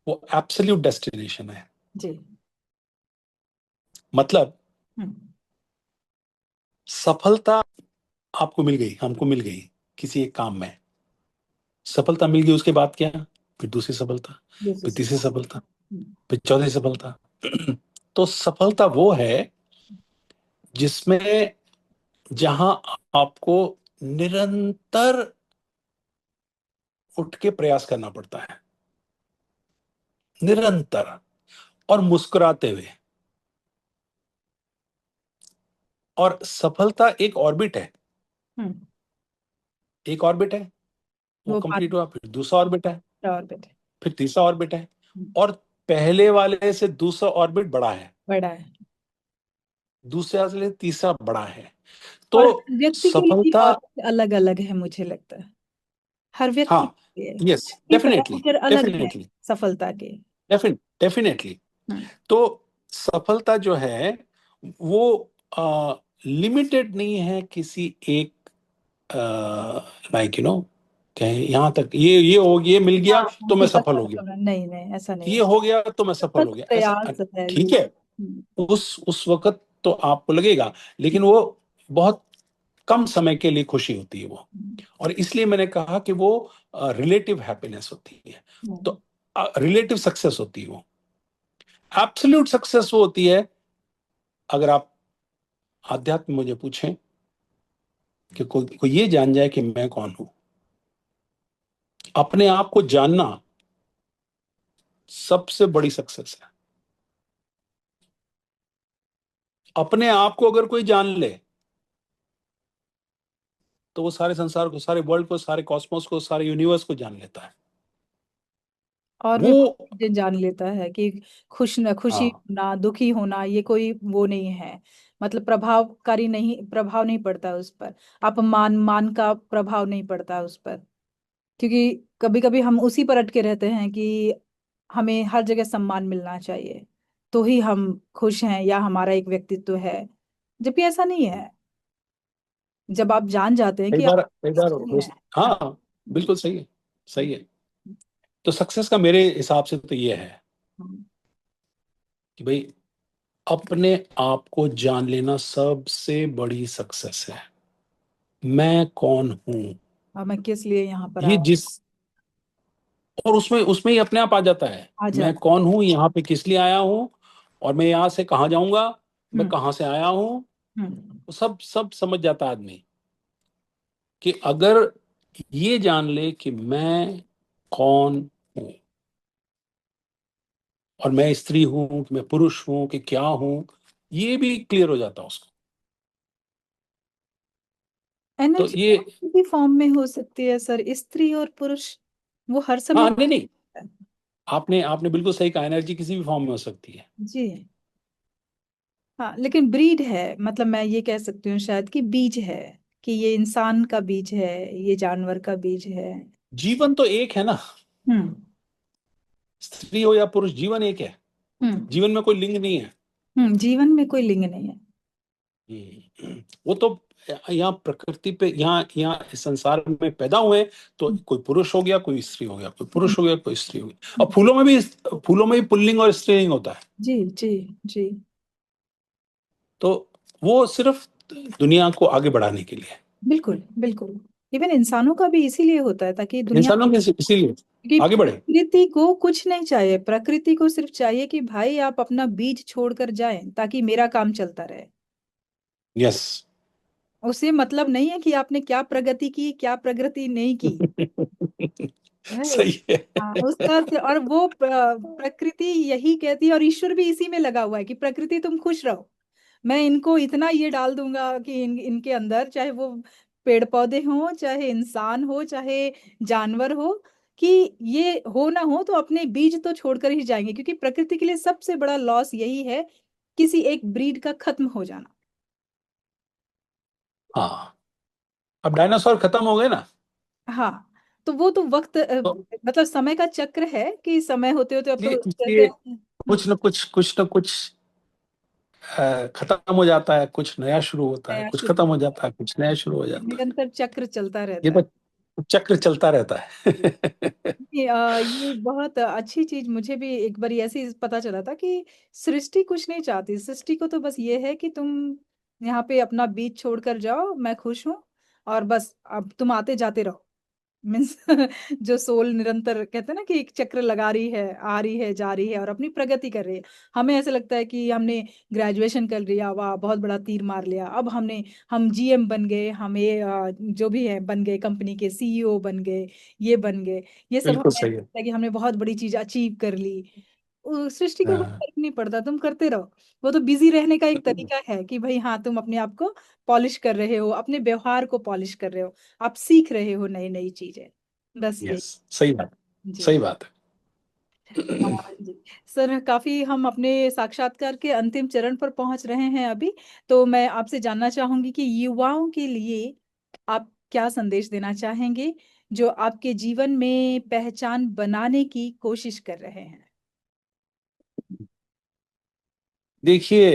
वो एब्सोल्यूट डेस्टिनेशन है। जी। मतलब हम्म। सफलता आपको मिल गई, हमको मिल गई किसी एक काम में, सफलता मिल गई, उसके बाद क्या? फिर दूसरी सफलता, दूसरी फिर से। तीसरी सफलता, हम्म। फिर चौथी सफलता। तो सफलता वो है जिसमें, जहां आपको निरंतर उठ के प्रयास करना पड़ता है, निरंतर, और मुस्कुराते हुए। और सफलता एक ऑर्बिट है, हम्म। एक ऑर्बिट है, वो वो कंप्लीट बात हुआ, फिर दूसरा ऑर्बिट है, और बेटे। फिर तीसरा ऑर्बिट है। हम्म। और पहले वाले से दूसरा ऑर्बिट बड़ा है, बड़ा है। दूसरे से तीसरा बड़ा है। तो और हर व्यक्ति के लिए सफलता, और अलग अलग है मुझे लगता है, हर व्यक्ति हाँ, के लिए यस, के डेफिनेटली, पैरामीटर अलग है डेफिनेटली, सफलता के। डेफिनेटली। हम्म। तो सफलता जो है वो लिमिटेड नहीं है किसी एक, लाइक कहें यहाँ तक, ये हो, ये मिल हाँ गया तो मैं कि बस सफल हो गया, नहीं नहीं ऐसा नहीं ये है। हो गया तो मैं सफल बस हो गया, ऐसा प्रयास है ठीक जी। है। उस वक्त तो आपको लगेगा, लेकिन वो बहुत कम समय के लिए खुशी होती है वो। और इसलिए मैंने कहा कि वो रिलेटिव हैप्पीनेस होती है। हम्म। तो रिलेटिव सक्सेस होती है वो। एब्सोल्यूट सक्सेस वो होती है, अगर आप आध्यात्म में मुझे पूछें, कि कोई ये जान जाए कि मैं कौन हूं, अपने आप को जानना सबसे बड़ी सक्सेस है। अपने आप को अगर कोई जान ले, तो वो सारे संसार को, सारे वर्ल्ड को, सारे कॉस्मोस को, सारे यूनिवर्स को जान लेता है। और भी वो, बहुत चीजें जान लेता है कि खुशी हाँ, होना दुखी होना ये कोई वो नहीं है, मतलब प्रभावकारी नहीं, प्रभाव नहीं पड़ता उस पर। अपमान मान का प्रभाव नहीं पड़ता उस पर, क्योंकि कभी कभी हम उसी पर अटके रहते हैं कि हमें हर जगह सम्मान मिलना चाहिए तो ही हम खुश हैं या हमारा एक व्यक्तित्व है, जबकि ऐसा नहीं है। जब आप जान जाते हैं कई कि बार, आप सही हैं। हाँ। हाँ, बिल्कुल सही है, सही है। तो सक्सेस का मेरे हिसाब से तो ये है कि भाई, अपने आप को जान लेना सबसे बड़ी सक्सेस है। मैं कौन हूं, और मैं किस लिए यहाँ पर ये आया। जिस, और उसमें उसमें ही अपने आप आ जाता है, आ मैं जाता। कौन हूं, यहाँ पे किस लिए आया हूं, और मैं यहाँ से कहाँ जाऊंगा, मैं हम्म। कहाँ से आया हूं। हम्म। वो सब सब समझ जाता है आदमी, कि अगर ये जान ले कि मैं कौन हूं, और मैं स्त्री हूं कि मैं पुरुष हूं कि क्या हूं, ये भी क्लियर हो जाता उसको। तो एनर्जी ये, किसी भी फॉर्म में हो सकती है सर, स्त्री और पुरुष, वो हर समय। हाँ, नहीं नहीं, आपने आपने बिल्कुल सही कहा, एनर्जी किसी भी फॉर्म में हो सकती है। जी हाँ, लेकिन ब्रीड है, मतलब मैं ये कह सकती हूँ शायद कि बीज है, कि ये इंसान का बीज है, ये जानवर का बीज है। जीवन तो एक है ना, हम्म स्त्री हो या पुरुष, जीवन एक है। हम्म जीवन में कोई लिंग नहीं है। जीवन में कोई लिंग नहीं है। वो तो यहाँ प्रकृति पे, यहाँ यहाँ इस संसार में पैदा हुए, तो कोई पुरुष हो गया, कोई स्त्री हो गया, कोई हम्म, पुरुष हो गया, कोई स्त्री हो गई। और फूलों में भी पुल्लिंग और स्त्रीलिंग होता है। जी जी जी, तो वो सिर्फ दुनिया को आगे बढ़ाने के लिए है। बिल्कुल बिल्कुल। इवन इंसानों का भी इसीलिए होता है ताकि दुनिया, इंसानों के इसीलिए कि आगे बढ़े। प्रकृति को कुछ नहीं चाहिए, प्रकृति को सिर्फ चाहिए कि भाई आप अपना बीज छोड़कर जाएं ताकि मेरा काम चलता रहे। यस। उसे मतलब नहीं है कि आपने क्या प्रगति की क्या प्रगति नहीं की। है। सही है। हाँ, उसका और वो प्रकृति यही कहती है, और ईश्वर भी इसी में लगा हुआ है कि प्रकृति तुम खुश रहो। मैं इनको इतना ये डाल दूंगा कि इनके अंदर, चाहे वो पेड़ पौधे हों, चाहे इंसान हो, चाहे जानवर हो, कि ये हो ना हो तो अपने बीज तो छोड़कर ही जाएंगे, क्योंकि प्रकृति के लिए सबसे बड़ा लॉस यही है, किसी एक ब्रीड का खत्म हो जाना। हाँ, अब डायनासोर खत्म हो गए ना, हाँ, तो वो तो वक्त तो मतलब समय का चक्र है कि समय होते होते अब इसलिए तो कहते इसलिए हैं। कुछ ना कुछ खत्म हो जाता है, कुछ नया शुरू होता है, नया कुछ शुरू, खत्म हो जाता है, कुछ नया शुरू हो जाता है। निरंतर चक्र चलता ये रहता है। तो चक्र चलता रहता है। ये बहुत अच्छी चीज मुझे भी एक बार ऐसे ही पता चला था कि सृष्टि कुछ नहीं चाहती, सृष्टि को तो बस ये है कि तुम यहाँ पे अपना बीज छोड़कर जाओ, मैं खुश हूँ, और बस अब तुम आते जाते रहो। मीन्स जो सोल निरंतर कहते हैं ना कि एक चक्र लगा रही है, आ रही है, जा रही है और अपनी प्रगति कर रही है। हमें ऐसे लगता है कि हमने ग्रेजुएशन कर लिया, वाह बहुत बड़ा तीर मार लिया, अब हम जीएम बन गए, हम ये जो भी है बन गए, कंपनी के सीईओ बन गए, ये बन गए, ये सब बिल्कुल हमें ऐसा सही है। लगता है कि हमने बहुत बड़ी चीज अचीव कर ली। सृष्टि को कोई हाँ। फर्क नहीं पड़ता, तुम करते रहो। वो तो बिजी रहने का एक तरीका है कि भाई हाँ, तुम अपने आप को पॉलिश कर रहे हो, अपने व्यवहार को पॉलिश कर रहे हो, आप सीख रहे हो नई नई चीजें, बस ये। यस, सही बात, जी सही बात है। हाँ जी सर, काफी हम अपने साक्षात्कार के अंतिम चरण पर पहुंच रहे हैं अभी। तो मैं आपसे जानना चाहूंगी कि युवाओं के लिए आप क्या संदेश देना चाहेंगे, जो आपके जीवन में पहचान बनाने की कोशिश कर रहे हैं। देखिए,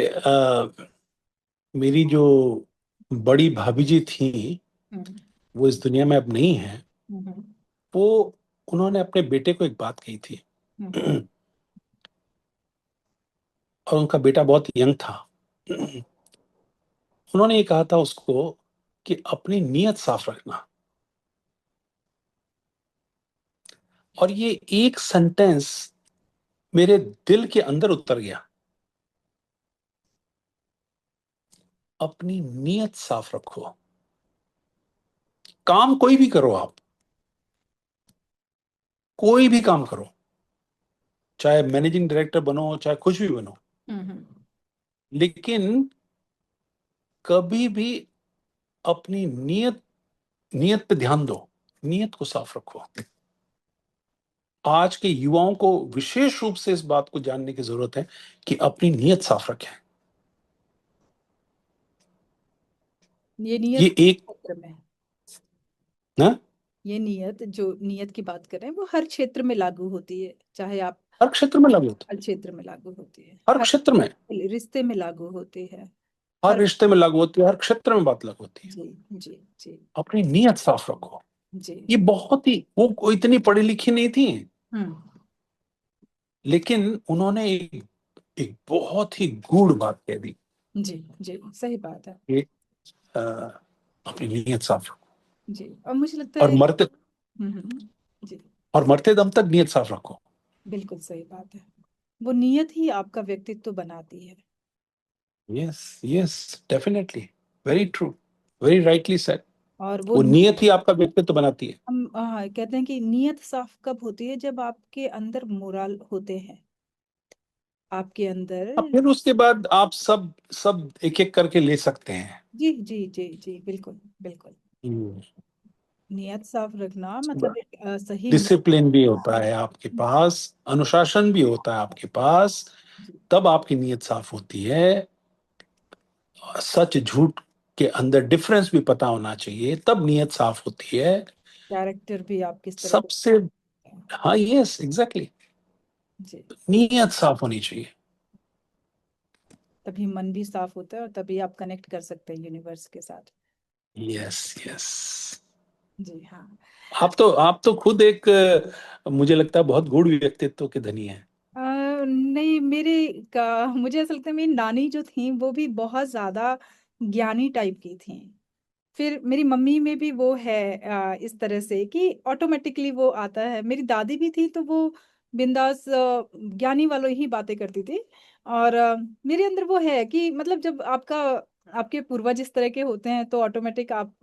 मेरी जो बड़ी भाभी जी थी, हम्म वो इस दुनिया में अब नहीं है। हम्म वो उन्होंने अपने बेटे को एक बात कही थी। हम्म और उनका बेटा बहुत यंग था। उन्होंने ये कहा था उसको कि अपनी नीयत साफ रखना। और ये एक सेंटेंस मेरे दिल के अंदर उतर गया। अपनी नीयत साफ रखो। काम कोई भी करो आप, कोई भी काम करो, चाहे मैनेजिंग डायरेक्टर बनो, चाहे कुछ भी बनो, हम्म लेकिन कभी भी अपनी नीयत नीयत पे ध्यान दो। नीयत को साफ रखो। आज के युवाओं को विशेष रूप से इस बात को जानने की जरूरत है कि अपनी नीयत साफ रखें। ये नियत ये एक क्षेत्र में, ना, ये नियत जो नियत की बात कर रहे हैं वो हर क्षेत्र में लागू होती है, चाहे आप, हर क्षेत्र में लागू होता हर क्षेत्र में लागू होती है, है, हर हर क्षेत्र में, रिश्ते में लागू होती है, हर हर। रिश्ते में लागू होती है, हर क्षेत्र में बात लागू होती है। जी जी जी अपनी नीयत साफ रखो। जी। ये बहुत ही, वो इतनी पढ़ी लिखी नहीं थी, हम्म लेकिन उन्होंने एक बहुत ही गूढ़ बात कह दी जी जी, सही बात है। कि अ, अपनी नीयत साफ रखो। जी, और मुझे लगता और है, मरते जी, और मरते दम तक नीयत साफ रखो। बिल्कुल सही बात है। वो नियत ही आपका व्यक्तित्व बनाती है। Yes, yes, definitely, very true, very rightly said. और वो वो नियत ही आपका व्यक्तित्व बनाती है। हम कहते हैं कि नियत साफ कब होती है, जब आपके अंदर मोरल होते हैं। आपके अंदर। अब फिर उसके बाद आप सब सब एक एक करके ले सकते हैं। जी जी जी जी, बिल्कुल बिल्कुल। हम्म। नियत साफ रखना मतलब एक सही डिसिप्लिन भी होता है आपके पास, अनुशासन भी होता है आपके पास, जी, तब आपकी नीयत साफ होती है। सच झूठ के अंदर डिफरेंस भी पता होना चाहिए, तब नीयत साफ होती है। कैरेक्टर भी आप किस तरह के सबसे, हैं। हाँ, यस एग्जैक्टली, जी, नीयत साफ होनी चाहिए। तभी मन भी साफ होता है और तभी आप कनेक्ट कर सकते हैं यूनिवर्स के साथ। Yes yes. जी हाँ। आप तो खुद एक मुझे लगता है बहुत गूढ़ व्यक्तित्व के धनी है। नहीं, मेरे का मुझे ऐसा लगता है मेरी नानी जो थी वो भी बहुत ज्यादा ज्ञानी टाइप की थी। फिर मेरी मम्मी में भी वो है इस तरह से कि ऑटोमेटिकली वो आता है। मेरी दादी भी थी तो वो बिंदास ज्ञानी वालों ही बातें करती थी। और मेरे अंदर वो है कि मतलब जब आपके पूर्वज इस तरह के होते हैं तो ऑटोमेटिक आप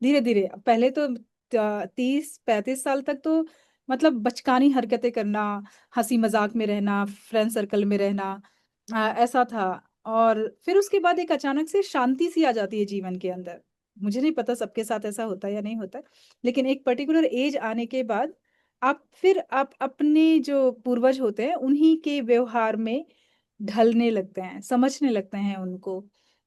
धीरे धीरे पहले तो 30-35 साल तक तो मतलब बचकानी हरकतें करना, हंसी मजाक में रहना, फ्रेंड सर्कल में रहना, ऐसा था। और फिर उसके बाद एक अचानक से शांति सी आ जाती है जीवन के अंदर। मुझे नहीं पता सबके साथ ऐसा होता है या नहीं होता, लेकिन एक पर्टिकुलर एज आने के बाद आप अपने जो पूर्वज होते हैं उन्हीं के व्यवहार में ढलने लगते हैं, समझने लगते हैं उनको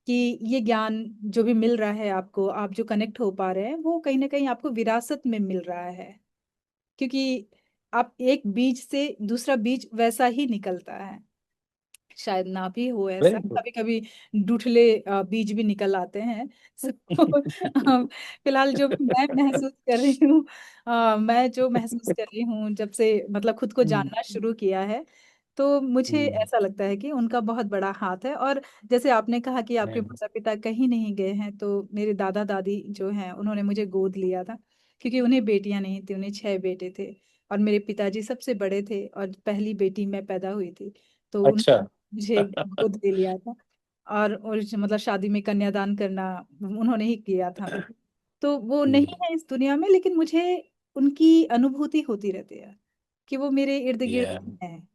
कि ये ज्ञान जो भी मिल रहा है आपको, आप जो कनेक्ट हो पा रहे हैं वो कहीं ना कहीं आपको विरासत में मिल रहा है। क्योंकि आप एक बीज से दूसरा बीज वैसा ही निकलता है। शायद ना भी हो ऐसा, वेरी गुड। कभी कभी डूठले बीज भी निकल आते हैं। So, फिलहाल जो भी मैं महसूस कर रही हूँ, मैं जो महसूस कर रही हूँ जब से मतलब खुद को जानना शुरू किया है, तो मुझे ऐसा लगता है कि उनका बहुत बड़ा हाथ है। और जैसे आपने कहा कि आपके माता पिता कहीं नहीं गए हैं, तो मेरे दादा दादी जो हैं उन्होंने मुझे गोद लिया था। क्योंकि उन्हें बेटियां नहीं थी, उन्हें 6 बेटे थे। और मेरे पिताजी सबसे बड़े थे और पहली बेटी मैं पैदा हुई थी। तो अच्छा। मुझे गोद ले लिया था। और मतलब शादी में कन्यादान करना उन्होंने ही किया था। तो वो नहीं है इस दुनिया में, लेकिन मुझे उनकी अनुभूति होती रहती है कि वो मेरे इर्द गिर्द या हैं।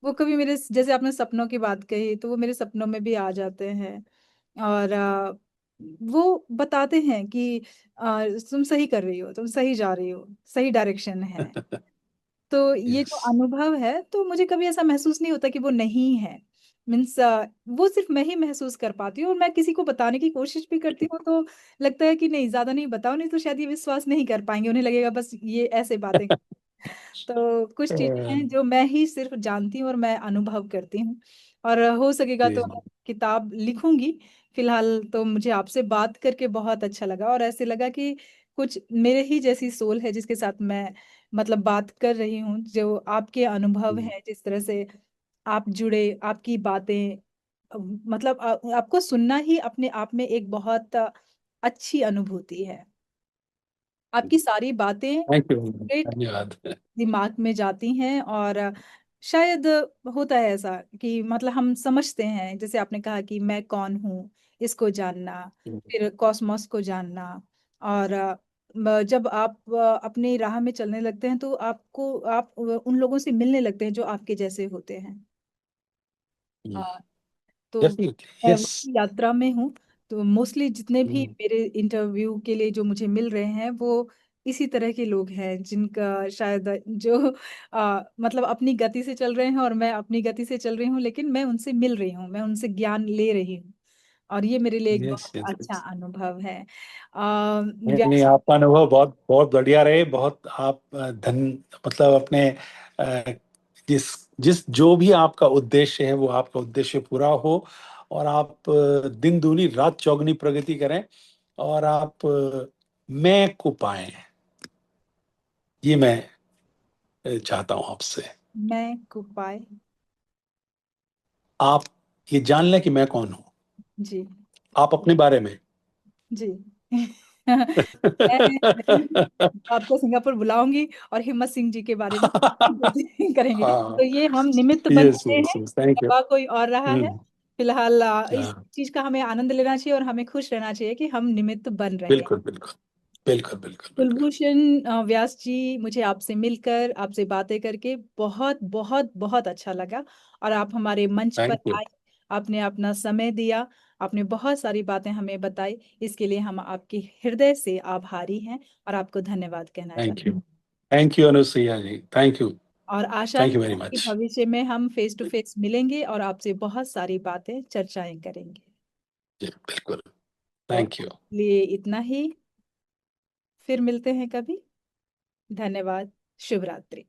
वो कभी मेरे, जैसे आपने सपनों की बात कही, तो वो मेरे सपनों में भी आ जाते हैं। और वो बताते हैं कि तुम सही कर रही हो, तुम सही जा रही हो, सही डायरेक्शन है। तो ये यस। जो अनुभव है, तो मुझे कभी ऐसा महसूस नहीं होता कि वो नहीं है। मीन्स वो सिर्फ मैं ही महसूस कर पाती हूँ, और मैं किसी को बताने की कोशिश भी करती हूँ तो लगता है कि नहीं, ज्यादा नहीं बताओ, नहीं तो शायद ये विश्वास नहीं कर पाएंगे, उन्हें लगेगा बस ये ऐसे बातें। तो कुछ चीजें हैं जो मैं ही सिर्फ जानती हूँ और मैं अनुभव करती हूँ। और हो सकेगा तो मैं किताब लिखूंगी। फिलहाल तो मुझे आपसे बात करके बहुत अच्छा लगा, और ऐसे लगा कि कुछ मेरे ही जैसी सोल है जिसके साथ मैं मतलब बात कर रही हूँ। जो आपके अनुभव हैं, जिस तरह से आप जुड़े, आपकी बातें मतलब आपको सुनना ही अपने आप में एक बहुत अच्छी अनुभूति है। आपकी सारी बातें थैंक यू, straight धन्यवाद। दिमाग में जाती हैं। और शायद होता है ऐसा कि मतलब हम समझते हैं, जैसे आपने कहा कि मैं कौन हूँ, इसको जानना, फिर कॉस्मोस को जानना। और जब आप अपनी राह में चलने लगते हैं तो आप उन लोगों से मिलने लगते हैं जो आपके जैसे होते हैं। तो डेफिनेटली, मैं यस। उसी यात्रा में हूँ। तो मोस्टली जितने भी मेरे इंटरव्यू के लिए जो मुझे मिल रहे हैं वो इसी तरह के लोग हैं, जिनका शायद जो मतलब अपनी गति से चल रहे हैं और मैं अपनी गति से चल रही हूँ, लेकिन मैं उनसे मिल रही हूँ, मैं उनसे ज्ञान ले रही हूँ। और ये मेरे लिए एक यस बहुत यस अच्छा यस। अनुभव है। नहीं नहीं, आपका अनुभव बहुत बहुत बढ़िया रहे। बहुत आप धन, मतलब अपने अ, जिस जिस जो भी आपका उद्देश्य है वो आपका उद्देश्य पूरा हो, और आप दिन दूनी रात चौगनी प्रगति करें, और आप मैं को पाएं, ये मैं चाहता हूं आपसे। मैं कुपाय। आप ये जान लें कि मैं कौन हूं, जी आप अपने बारे में। जी। मैं आपको सिंगापुर बुलाऊंगी और हिम्मत सिंह जी के बारे में करेंगे। तो हाँ। ये हम निमित्त यस बनते यस हैं, यस, थैंक यू। करवा कोई और रहा है। फिलहाल इस हाँ, चीज का हमें आनंद लेना चाहिए और हमें खुश रहना चाहिए कि हम निमित्त बन रहे हैं। बिल्कुल बिल्कुल। बिल्कुल बिल्कुल बिल्कुल। कुलभूषण व्यास जी, मुझे आपसे मिलकर, आपसे बातें करके बहुत बहुत बहुत अच्छा लगा। और आप हमारे मंच पर थैंक यू। आए, आपने अपना समय दिया, आपने बहुत सारी बातें हमें बताई। इसके लिए हम आपके हृदय से आभारी हैं और आपको धन्यवाद कहना चाहते thank you Anusuya ji, thank you. हैं। और आशा थैंक यू है वेरी कि मच। भविष्य में हम फेस टू फेस मिलेंगे और आपसे बहुत सारी बातें, चर्चाएं करेंगे। जी बिल्कुल। तो थैंक यू। लिए इतना ही, फिर मिलते हैं कभी। धन्यवाद। शुभ रात्रि।